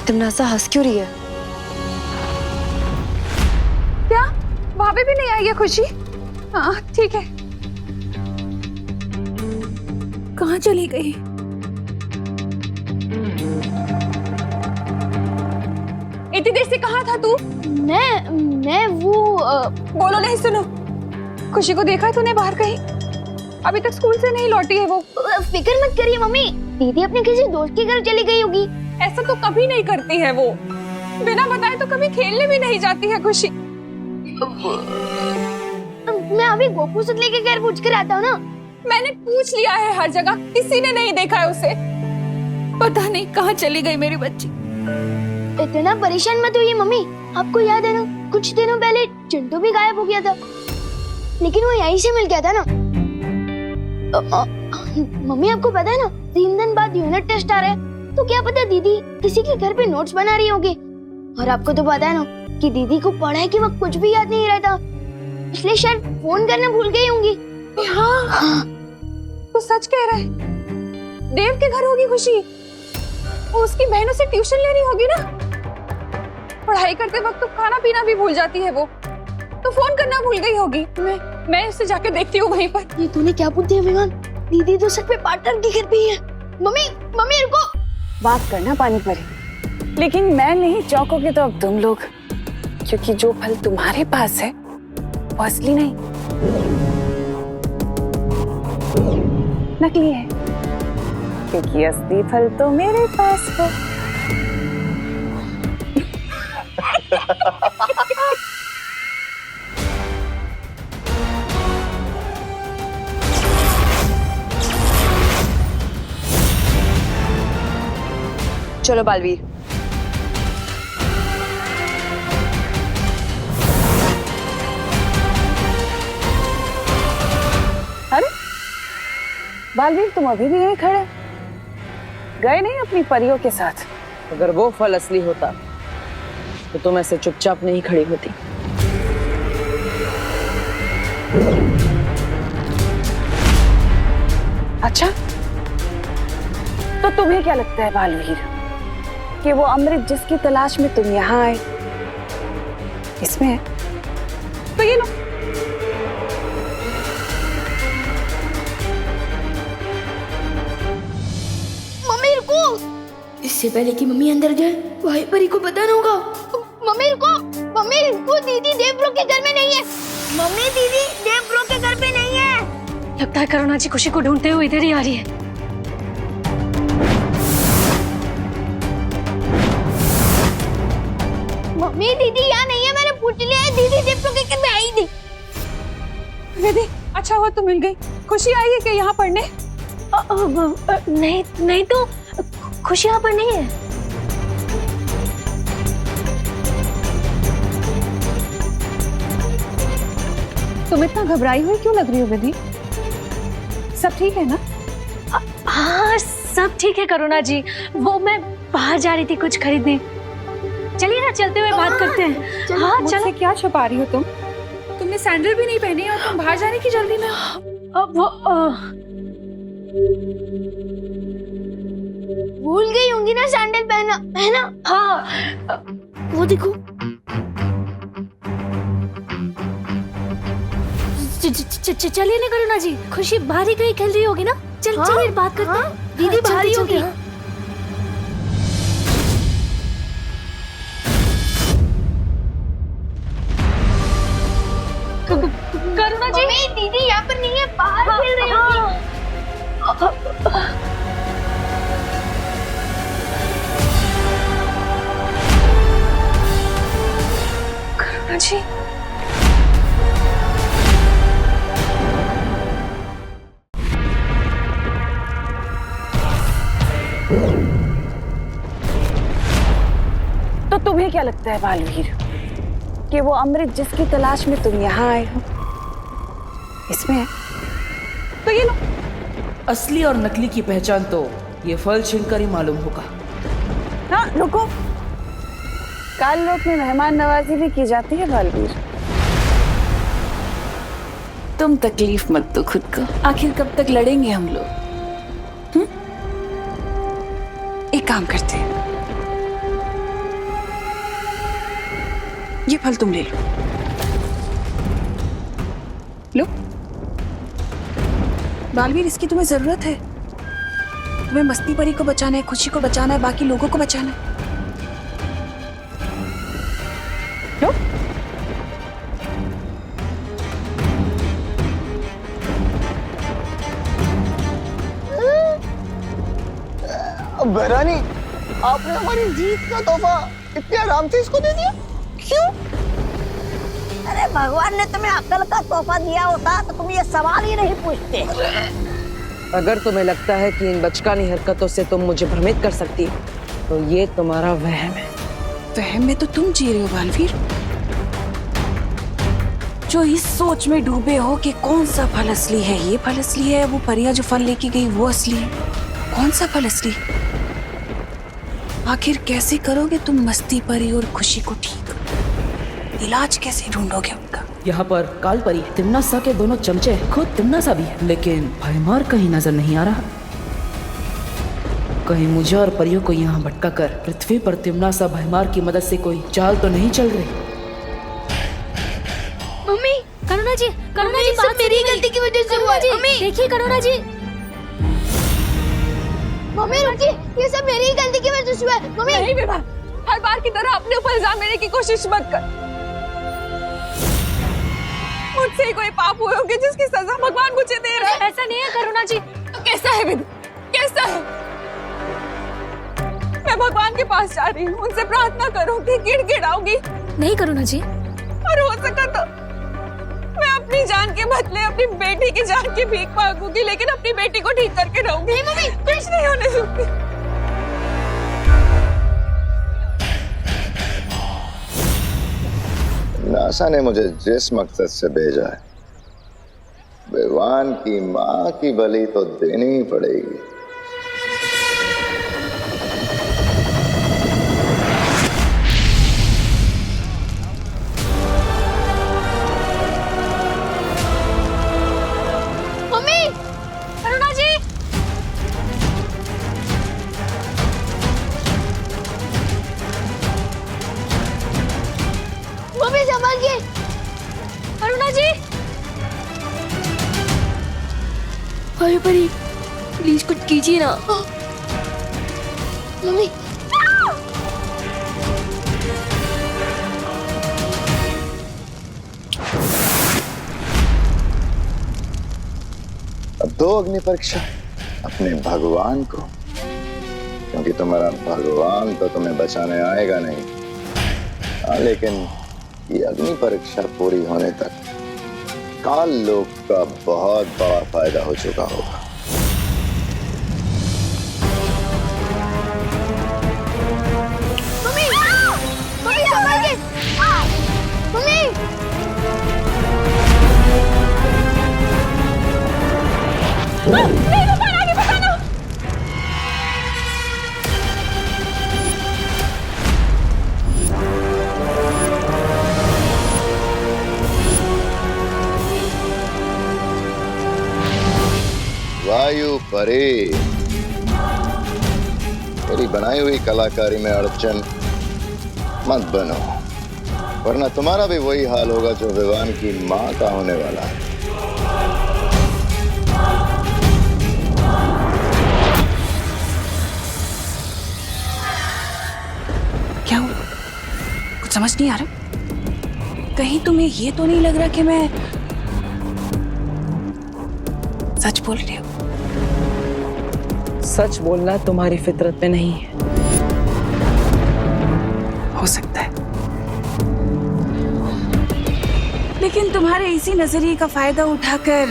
तुम नासा हंस क्यों रही है? क्या वहां पे भी नहीं आई है खुशी? हाँ ठीक है। कहाँ चली गई? इतनी देर से कहाँ था तू? मैं वो बोलो नहीं, सुनो। खुशी को देखा तूने बाहर कहीं? अभी तक स्कूल से नहीं लौटी है वो। फिक्र मत करिए मम्मी, दीदी अपने किसी दोस्त के घर चली गई होगी। ऐसा तो कभी नहीं करती है वो, बिना बताए तो कभी खेलने भी नहीं जाती है खुशी। मैं अभी गोपू से लेके घर पूछ कर आता हूँ ना। मैंने पूछ लिया है हर जगह, किसी ने नहीं देखा है उसे। पता नहीं कहाँ चली गई मेरी बच्ची। इतना परेशान मत होइए मम्मी, आपको याद है ना कुछ दिनों पहले चिंटू भी गायब हो गया था, लेकिन वो यहीं से मिल गया था ना। मम्मी आपको पता है ना 3 दिन बाद यूनिट टेस्ट आ रहा है, तो क्या पता दीदी किसी के घर पे नोट्स बना रही होगी। और आपको तो पता है ना कि दीदी को पढ़ाई के वक्त कुछ भी याद नहीं रहता, इसलिए शायद फोन करना भूल गई होंगी। हाँ, तो सच कह रहा है। देव के घर होगी खुशी, उसकी बहनों से ट्यूशन लेनी होगी ना। पढ़ाई करते वक्त तो खाना पीना भी भूल जाती है वो, तो फोन करना भूल गई होगी। मैं उससे जाकर देखती हूँ वहीं पर। ये तूने क्या पूछ दिया विमान? दीदी तो सच में पार्टनर की घर पे ही है। मम्मी मम्मी रुको। बात करना पानी परी, लेकिन मैं नहीं चौंकोगे तो अब तुम लोग, क्योंकि जो फल तुम्हारे पास है वो असली नहीं, नकली है, क्योंकि असली फल तो मेरे पास है। चलो बालवीर, अरे बालवीर, तुम अभी भी यहीं खड़े, गए नहीं अपनी परियों के साथ? अगर वो फल असली होता तो तुम ऐसे चुपचाप नहीं खड़ी होती। अच्छा, तो तुम्हें क्या लगता है बालवीर कि वो अमृत जिसकी तलाश में तुम यहाँ आए इसमें है? तो ये लो। मम्मी रुको। इससे पहले कि मम्मी अंदर जाए भाई परी को पता ना होगा। मम्मी रुको, दीदी देव ब्रो के घर में नहीं है। मम्मी दीदी देव ब्रो के घर पे नहीं है। लगता है करुणा जी खुशी को ढूंढते हुए इधर ही आ रही है। मम्मी दीदी यहाँ नहीं है, मैंने पूछ लिया है, दीदी देव ब्रो के घर में आई नहीं। दीदी अच्छा हुआ तुम मिल गई। खुशी आई है क्या यहाँ पढ़ने? नहीं तो खुशी यहाँ पर नहीं है। तुम इतना घबराई हुई क्यों लग रही हो विधि? सब ठीक है ना? हाँ सब ठीक है करुणा जी, वो मैं बाहर जा रही थी कुछ खरीदने। चलिए ना चलते हुए बात करते हैं। हाँ मुझसे क्या छुपा रही हो तुम? तुमने सैंडल भी नहीं पहनी और तुम बाहर जाने की जल्दी में। भूल गई होंगी ना सैंडल पहना पहना। हाँ वो देखो। चलिए ना करुणा जी, खुशी बाहर ही कहीं खेल रही होगी ना। चलिए बात करते हैं। दीदी बाहर ही होगी। करुणा जी दीदी यहाँ पर नहीं है, बाहर खेल रही होगी। करुणा जी तो तुम्हें क्या लगता है बालवीर कि वो अमृत जिसकी तलाश में तुम यहाँ आए हो इसमें है? तो ये लो। असली और नकली की पहचान तो ये फल छीनकर ही मालूम होगा। हाँ रुको, काल लोक में मेहमान नवाजी भी की जाती है बालवीर। तुम तकलीफ मत दो खुद को, आखिर कब तक लड़ेंगे हम लोग? एक काम करते हैं, ये फल तुम ले लो। लो बालवीर, इसकी तुम्हें जरूरत है। तुम्हें मस्ती परी को बचाना है, खुशी को बचाना है, बाकी लोगों को बचाना है। लो। बहरानी, आपने हमारी जीत का तोहफा इतने आराम से इसको दे दिया क्यों? अरे भगवान ने तुम्हें अक्ल का तोहफा दिया होता तो तुम ये सवाल ही नहीं पूछते। अगर तुम्हें लगता है कि इन बचकानी हरकतों से तुम मुझे भ्रमित कर सकती हो तो ये तुम्हारा वहम है। वहम में तो तुम जी रहे हो बालवीर, जो इस सोच में डूबे हो कि कौन सा फल असली है, ये फल असली है, वो परिया जो फल लेके गई वो असली है। कौन सा फल असली? आखिर कैसे करोगे तुम मस्ती परी और खुशी को ठीक? इलाज कैसे ढूंढोगे उनका? यहाँ पर काल परी, तिम्ना सा के दोनों चमचे हैं, खुद तिम्ना सा भी है, लेकिन भयमार कहीं नजर नहीं आ रहा। कहीं मुझे और परियों को यहाँ भटका कर पृथ्वी पर तिम्ना सा भयमार की मदद से कोई चाल तो नहीं चल रही? मम्मी, करुणा जी सब मेरी गलती की वजह से हुआ है। मम्मी देखिए करुणा जी। मम्मी रुकिए, ये सब मेरी गलती की वजह से हुआ है। मम्मी नहीं विभा, हर बार की तरह अपने ऊपर इल्जाम लेने की कोशिश मत कर। मुझसे कोई पाप हुए होंगे जिसकी सजा भगवान मुझे दे रहा है। ऐसा नहीं है करुणा जी। तो कैसा है विधि, कैसा है? मैं भगवान के पास जा रही हूँ, उनसे प्रार्थना करूंगी, गिड़गिड़ाऊंगी। नहीं करुणा जी, और हो सका तो मैं अपनी जान के बदले अपनी बेटी की जान की भीख मांगूंगी, लेकिन अपनी बेटी को ठीक करके रहूंगी। नहीं मम्मी, कुछ नहीं होने दूंगी। नासा ने मुझे जिस मकसद से भेजा है, विवान की माँ की बलि तो देनी ही पड़ेगी। मम्मी, करुणा जी। मम्मी संभालिए। करुणा जी। अरे परी, प्लीज कुछ कीजिए ना। मम्मी। अब दो अग्नि परीक्षा अपने भगवान को, क्योंकि तुम्हारा भगवान तो तुम्हें बचाने आएगा नहीं। हाँ, लेकिन ये अग्नि परीक्षा पूरी होने तक काल लोक का बहुत बड़ा फायदा हो चुका होगा। मम्मी, मम्मी संभालिए। मम्मी। परे, मेरी बनाई हुई कलाकारी में अड़चन मत बनो, वरना तुम्हारा भी वही हाल होगा जो विवान की मां का होने वाला है। क्या हुआ? कुछ समझ नहीं आ रहा। कहीं तुम्हें ये तो नहीं लग रहा कि मैं सच बोल रही हूँ? सच बोलना तुम्हारी फितरत में नहीं है। हो सकता है, लेकिन तुम्हारे इसी नजरिए का फायदा उठाकर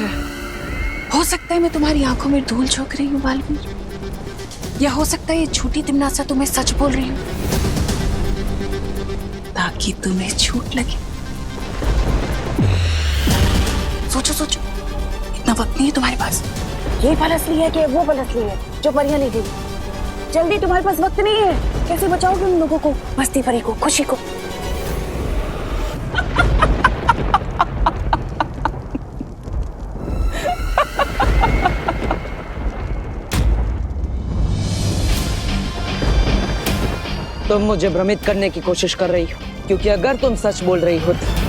हो सकता है मैं तुम्हारी आंखों में धूल झोंक रही हूँ बालवीर, या हो सकता है ये झूठी तिमनासा तुम्हें सच बोल रही हूँ ताकि तुम्हें झूठ लगे। सोचो सोचो, इतना वक्त नहीं है तुम्हारे पास। ये पल असली है कि वो पल असली है जो परियां ले गई? जल्दी, तुम्हारे पास वक्त नहीं है। कैसे बचाओगे उन लोगों को, मस्ती परी को, खुशी को? तुम मुझे भ्रमित करने की कोशिश कर रही हो, क्योंकि अगर तुम सच बोल रही होती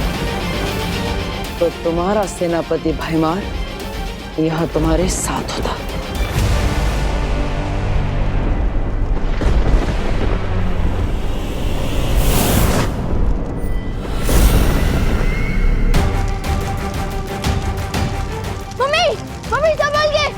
तो तुम्हारा सेनापति भैमार यहाँ तुम्हारे साथ होता। मम्मी, मम्मी संभाल के।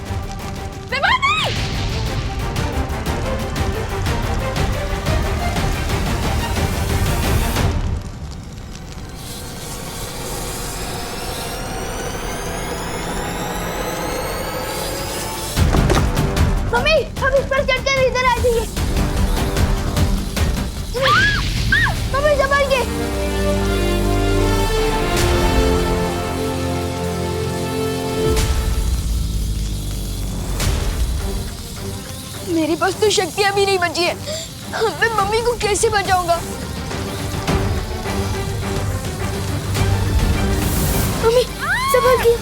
मम्मी, हम इस पर चढ़कर इधर आ जाइए। मम्मी संभाल के। मेरे पास तो शक्तियां भी नहीं बची है। मैं मम्मी को कैसे बचाऊंगा? मम्मी संभाल के।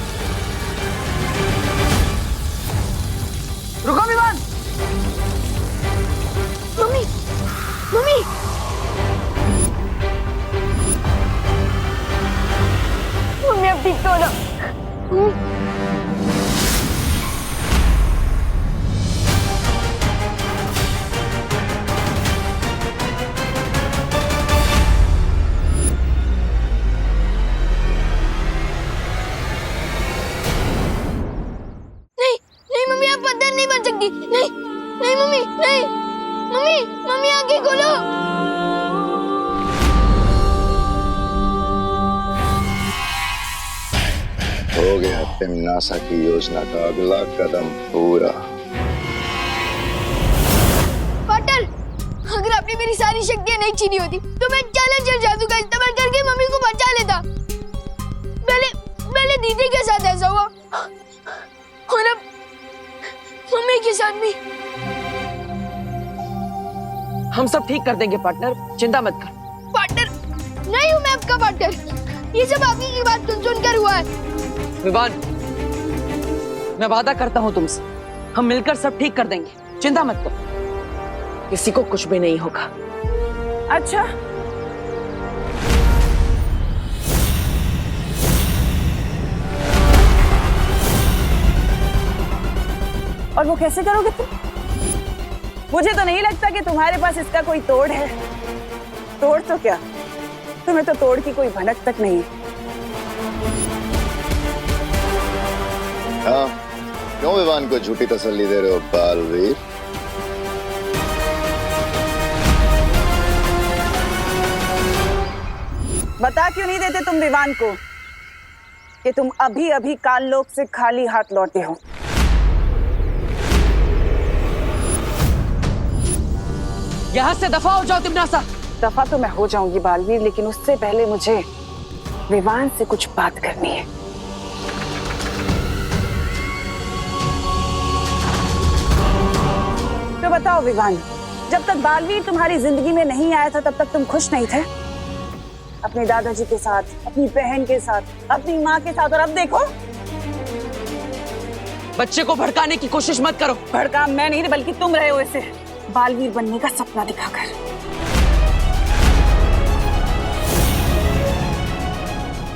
रुको विवान। Mummy, mummy. मम्मी अब ठीक तो हो ना? नहीं, नहीं मम्मी, आप पत्थर नहीं बन सकती। नहीं, नहीं मम्मी, नहीं। मम्मी, मम्मी आंखें खोलो। हो गया तिमनासा की योजना का अगला कदम पूरा। पाटर, अगर आपने मेरी सारी शक्तियां नहीं छीनी होती तो मैं चैलेंजर जादू का इस्तेमाल करके मम्मी को बचा लेता। पहले दीदी के साथ ऐसा हुआ और अब मम्मी के साथ भी। हम सब ठीक कर देंगे पार्टनर, चिंता मत कर। पार्टनर नहीं हूँ मैं आपका पार्टनर। ये सब आपकी की बात सुनकर हुआ है। विवान, मैं वादा करता हूँ तुमसे, हम मिलकर सब ठीक कर देंगे, चिंता मत करो, किसी को कुछ भी नहीं होगा। अच्छा, और वो कैसे करोगे तुम? मुझे तो नहीं लगता कि तुम्हारे पास इसका कोई तोड़ है। तोड़ तो क्या, तुम्हें तो तोड़ की कोई भनक तक नहीं है। हाँ, क्यों विवान को झूठी तसल्ली दे रहे हो बालवीर? बता क्यों नहीं देते तुम विवान को कि तुम अभी अभी काललोक से खाली हाथ लौटे हो? यहाँ से दफा हो जाओ तिमनासा। दफा तो मैं हो जाऊंगी बालवीर, लेकिन उससे पहले मुझे विवान से कुछ बात करनी है। तो बताओ विवान, जब तक बालवीर तुम्हारी जिंदगी में नहीं आया था तब तक तुम खुश नहीं थे? अपने दादाजी के साथ, अपनी बहन के साथ, अपनी माँ के साथ, और अब देखो बच्चे को भड़काने की कोशिश मत करो। भड़का मैं नहीं बल्कि तुम रहे हो इसे बालवीर बनने का सपना दिखाकर।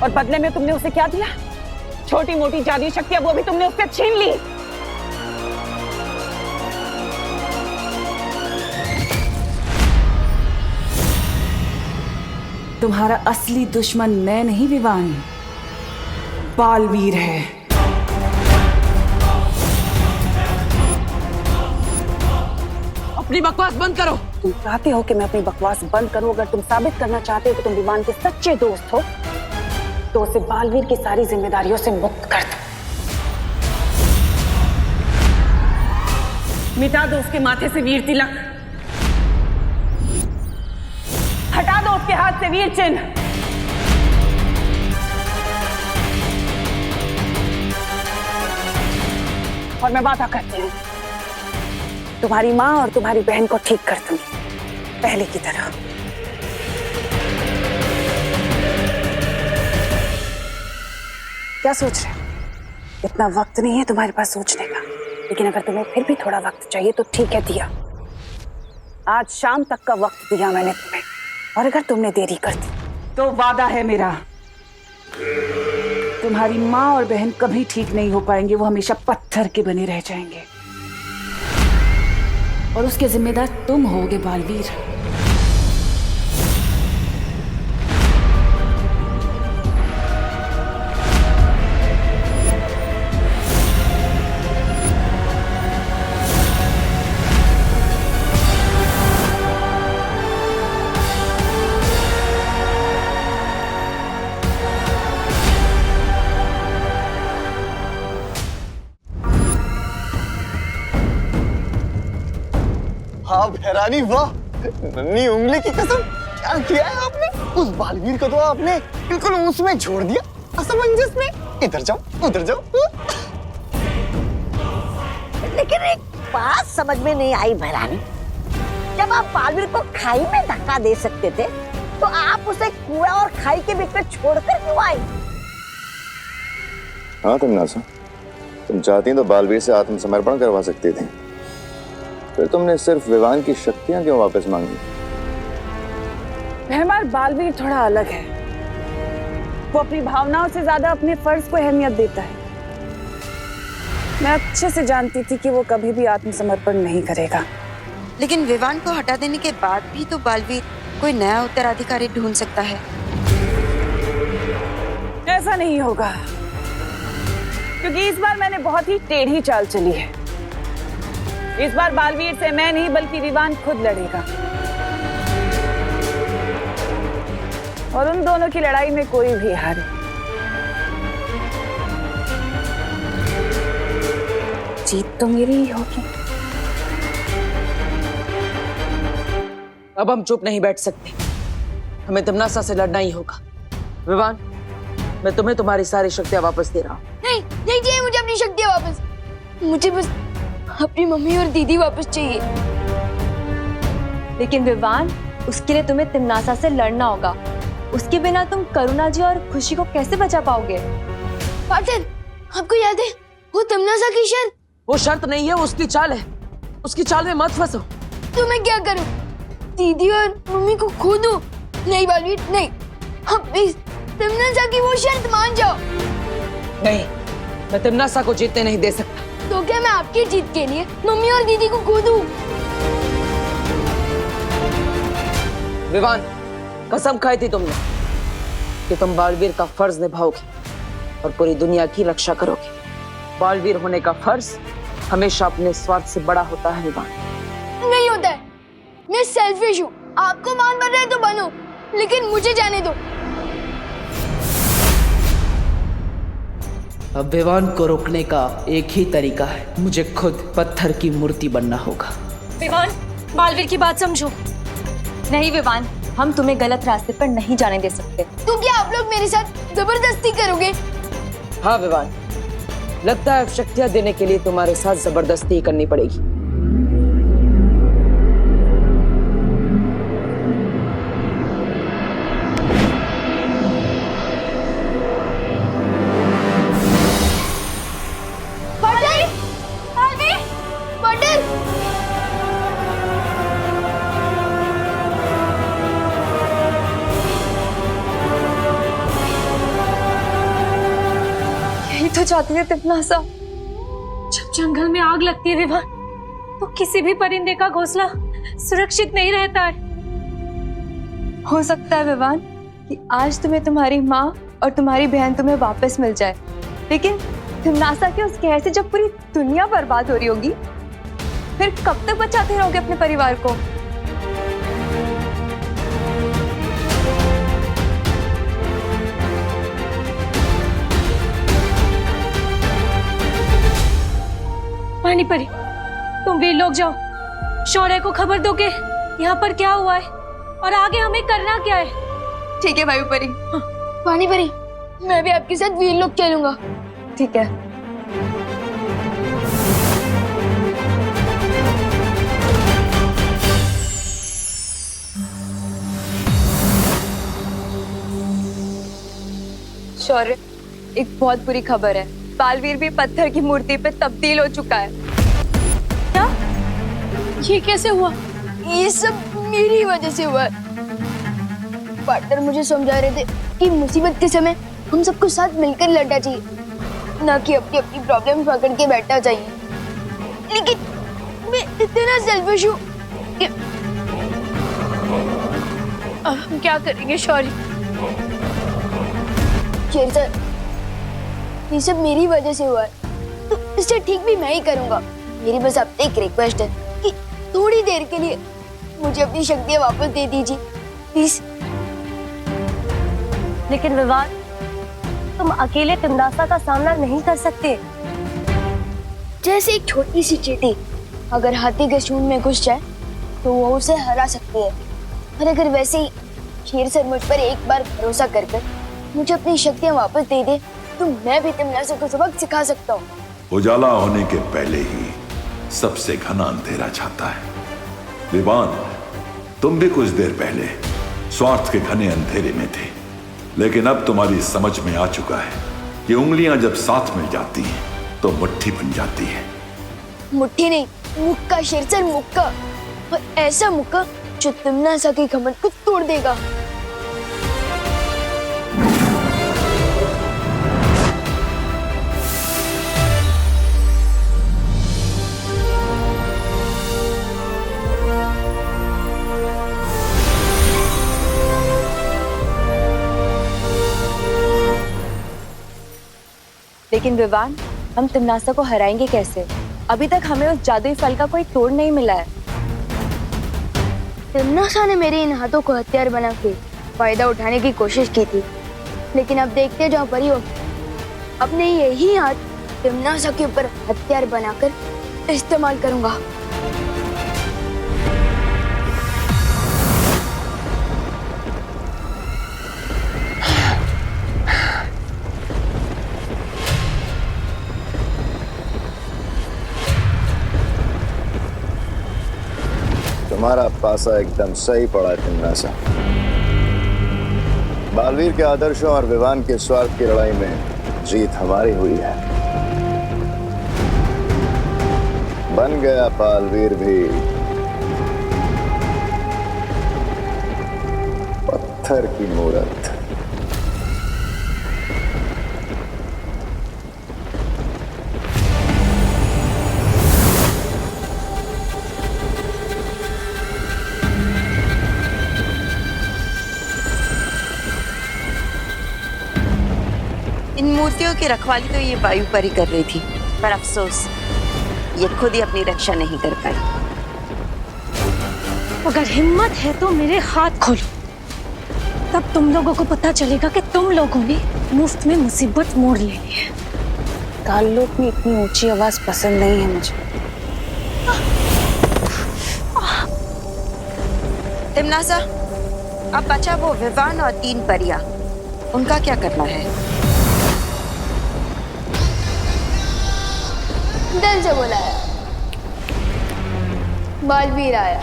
और बदले में तुमने उसे क्या दिया? छोटी मोटी जादुई शक्तियां वो भी तुमने उससे छीन ली। तुम्हारा असली दुश्मन मैं नहीं विवान, बालवीर है। अपनी बकवास बंद करो। तुम चाहते हो कि मैं अपनी बकवास बंद करूं? अगर तुम साबित करना चाहते हो कि तुम विवान के सच्चे दोस्त हो तो उसे बालवीर की सारी जिम्मेदारियों से मुक्त कर दो। मिटा दो उसके माथे से वीर तिलक, हटा दो उसके हाथ से वीर चिन्ह। और मैं वादा करती हूं तुम्हारी मां और तुम्हारी बहन को ठीक कर दूंगी पहले की तरह। क्या सोच रहे हो? इतना वक्त नहीं है तुम्हारे पास सोचने का, लेकिन अगर तुम्हें फिर भी थोड़ा वक्त चाहिए तो ठीक है, दिया। आज शाम तक का वक्त दिया मैंने तुम्हें, और अगर तुमने देरी कर दी तो वादा है मेरा, तुम्हारी माँ और बहन कभी ठीक नहीं हो पाएंगे। वो हमेशा पत्थर के बने रह जाएंगे और उसके जिम्मेदार तुम होगे बालवीर। हाँ भैरानी वाह, नन्ही उंगली की कसम, क्या किया है आपने? उस बालवीर को तो आपने बिल्कुल उसमें छोड़ दिया, असमंजस में। इधर जाओ उधर जाओ। लेकिन एक बात समझ में नहीं आई भैरानी, जब आप बालवीर को खाई में धक्का दे सकते थे तो आप उसे कुआं और खाई के बीच में छोड़कर क्यों आई? हाँ तमन्नासा, तुम चाहती तो बालवीर से आत्मसमर्पण करवा सकती थी, फिर तुमने सिर्फ विवान की शक्तियां क्यों वापस मांगी? मेहमान, बालवीर थोड़ा अलग है। वो अपनी भावनाओं से ज्यादा अपने फर्ज को अहमियत देता है। मैं अच्छे से जानती थी कि वो कभी भी आत्मसमर्पण नहीं करेगा। लेकिन विवान को हटा देने के बाद भी तो बालवीर कोई नया उत्तराधिकारी ढूंढ सकता है। ऐसा नहीं होगा, क्योंकि इस बार मैंने बहुत ही टेढ़ी चाल चली है। इस बार बालवीर से मैं नहीं बल्कि विवान खुद लड़ेगा, और उन दोनों की लड़ाई में कोई भी हारे। जीत तो मेरी ही होगी। अब हम चुप नहीं बैठ सकते, हमें तमन्नासा से लड़ना ही होगा। विवान, मैं तुम्हें तुम्हारी सारी शक्तियां वापस दे रहा हूँ। नहीं नहीं चाहिए मुझे अपनी शक्तियां वापस, मुझे बस अपनी मम्मी और दीदी वापस चाहिए। लेकिन विवान, उसके लिए तुम्हें तमन्नासा से लड़ना होगा। उसके बिना तुम करुणा जी और खुशी को कैसे बचा पाओगे? पार्टनर, आपको याद है वो तमन्नासा की शर्त? वो शर्त नहीं है, वो उसकी चाल है। उसकी चाल में मत फंसो। तो मैं क्या करूं? दीदी और मम्मी को खो दूं? नहीं बालवीर नहीं, आप प्लीज तमन्नासा की वो शर्त मान जाओ। नहीं, मैं तमन्नासा को जीतने नहीं दे सकता। तो क्या मैं आपकी जीत के लिए मम्मी और दीदी को खो दूं? विवान, कसम खाई थी तुमने कि तुम बालवीर का फर्ज निभाओगे और पूरी दुनिया की रक्षा करोगे। बालवीर होने का फर्ज हमेशा अपने स्वार्थ से बड़ा होता है विवान। नहीं होता है, मैं सेल्फिश हूँ। आपको मान बन रहे तो बनो, लेकिन मुझे जाने दो। अब विवान को रोकने का एक ही तरीका है, मुझे खुद पत्थर की मूर्ति बनना होगा। विवान, बालवीर की बात समझो। नहीं विवान, हम तुम्हें गलत रास्ते पर नहीं जाने दे सकते। तो क्या आप लोग मेरे साथ जबरदस्ती करोगे? हाँ विवान, लगता है अब शक्तियां देने के लिए तुम्हारे साथ जबरदस्ती ही करनी पड़ेगी। तो चाहती है तिमनासा। जब जंगल में आग लगती है विवान, तो किसी भी परिंदे का घोंसला सुरक्षित नहीं रहता है। हो सकता है विवान कि आज तुम्हें तुम्हारी माँ और तुम्हारी बहन तुम्हें वापस मिल जाए, लेकिन तिमनासा के उस कहर से जब पूरी दुनिया बर्बाद हो रही होगी, फिर कब तक बचाते रहोगे अपने परिवार को? पानी परी, तुम वीर लोग जाओ, शौर्य को खबर दो कि यहाँ पर क्या हुआ है और आगे हमें करना क्या है। ठीक है वायु परी। हाँ। पानी परी, मैं भी आपके साथ वीर लोग चलूंगा। ठीक है। शौर्य, एक बहुत बुरी खबर है। बालवीर भी पत्थर की मूर्ति पे तब्दील हो चुका है। क्या? ये कैसे हुआ? ये सब मेरी वजह से हुआ है। पार्टनर मुझे समझा रहे थे कि मुसीबत के समय हम सबको साथ मिलकर लड़ना चाहिए, ना कि अपनी अपनी प्रॉब्लम पकड़ के बैठना चाहिए। लेकिन मैं इतना सेल्फिश हूँ कि अब हम क्या करेंगे शौर्य? शेर सर, ये सब मेरी वजह से हुआ है, तो इसे ठीक भी मैं ही करूंगा। मेरी बस आपसे एक रिक्वेस्ट है कि थोड़ी देर के लिए मुझे अपनी शक्तियां वापस दे दीजिए, प्लीज। लेकिन विवान, तुम अकेले तिमनासा का सामना नहीं कर सकते। जैसे एक छोटी सी चींटी अगर हाथी के सूंड में घुस जाए तो वो उसे हरा सकती है, और अगर वैसे ही शेर सर मुझ पर एक बार भरोसा कर मुझे अपनी शक्तियां वापस दे दे, तो मैं भी तिमनासा को सबक सिखा सकता हूँ। उजाला होने के पहले ही सबसे घना अंधेरा छाता है। विवान, तुम भी कुछ देर पहले स्वार्थ के घने अंधेरे में थे, लेकिन अब तुम्हारी समझ में आ चुका है कि उंगलियां जब साथ मिल जाती हैं तो मुट्ठी बन जाती है। मुट्ठी नहीं, मुक्का शेर सर, मुक्का। और ऐसा मुक्का जो तिमनासा के घमंड को तोड़ देगा। लेकिन विवान, हम तिमनासा को हराएंगे कैसे? अभी तक हमें उस जादुई फल का कोई तोड़ नहीं मिला है। तिमनासा ने मेरे इन हाथों को हथियार बना के फायदा उठाने की कोशिश की थी, लेकिन अब देखते जाओ परियो, अपने यही हाथ तिमनासा के ऊपर हथियार बनाकर इस्तेमाल करूंगा। तुम्हारा पासा एकदम सही पड़ा तिमनासा। बालवीर के आदर्शों और विवान के स्वार्थ की लड़ाई में जीत हमारी हुई है। बन गया बालवीर भी पत्थर की मूरत। इन मूर्तियों की रखवाली तो ये वायु परी कर रही थी, पर अफसोस ये खुद ही अपनी रक्षा नहीं कर पाई। अगर हिम्मत है तो मेरे हाथ खोलो, तब तुम लोगों को पता चलेगा कि तुम लोगों ने मुफ्त में मुसीबत मोड़ ले ली है। काललोक में इतनी ऊंची आवाज पसंद नहीं है मुझे। तिमनासा, अब बचा वो विवान और 3 परियां, उनका क्या करना है? दिल से बुलाया, बालवीर आया।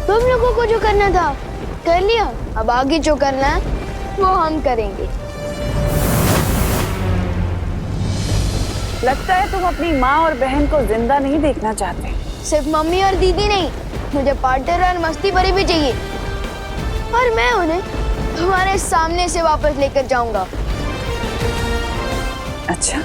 तुम लोगों को जो करना था कर लिया, अब आगे जो करना है वो हम करेंगे। लगता है तुम अपनी माँ और बहन को जिंदा नहीं देखना चाहते। सिर्फ मम्मी और दीदी नहीं, मुझे पार्टनर और मस्ती भरी भी चाहिए, और मैं उन्हें तुम्हारे सामने से वापस लेकर जाऊंगा। अच्छा,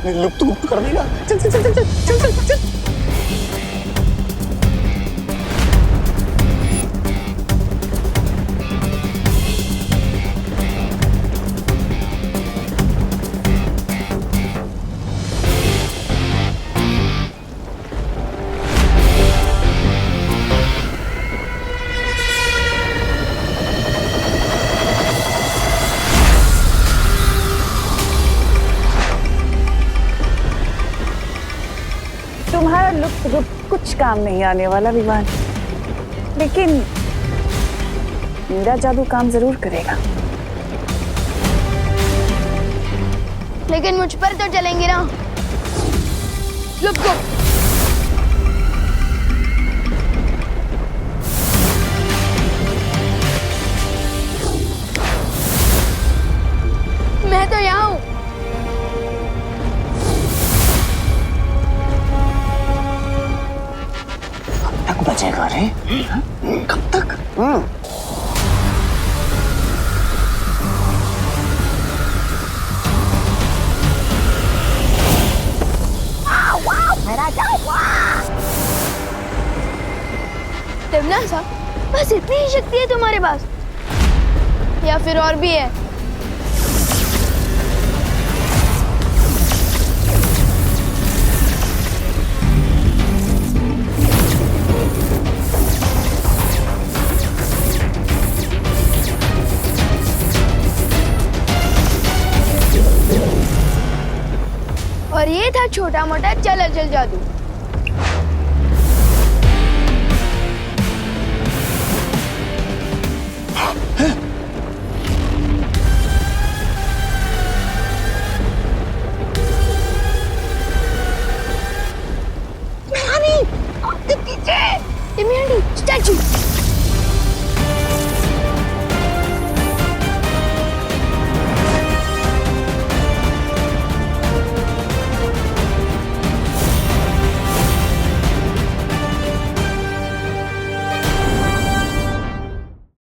लुक तो कर देगा। चल चल चल चल चल चल चल चल। तुम्हारा लुक रुक कुछ काम नहीं आने वाला विवान, लेकिन मेरा जादू काम जरूर करेगा। लेकिन मुझ पर तो चलेंगे ना। लुक को मैं तो यहाँ हूँ। तक बचेगा रे? कब तक? मेरा सा, बस इतनी ही शक्ति है तुम्हारे पास, या फिर और भी है? और ये था छोटा मोटा चल जादू।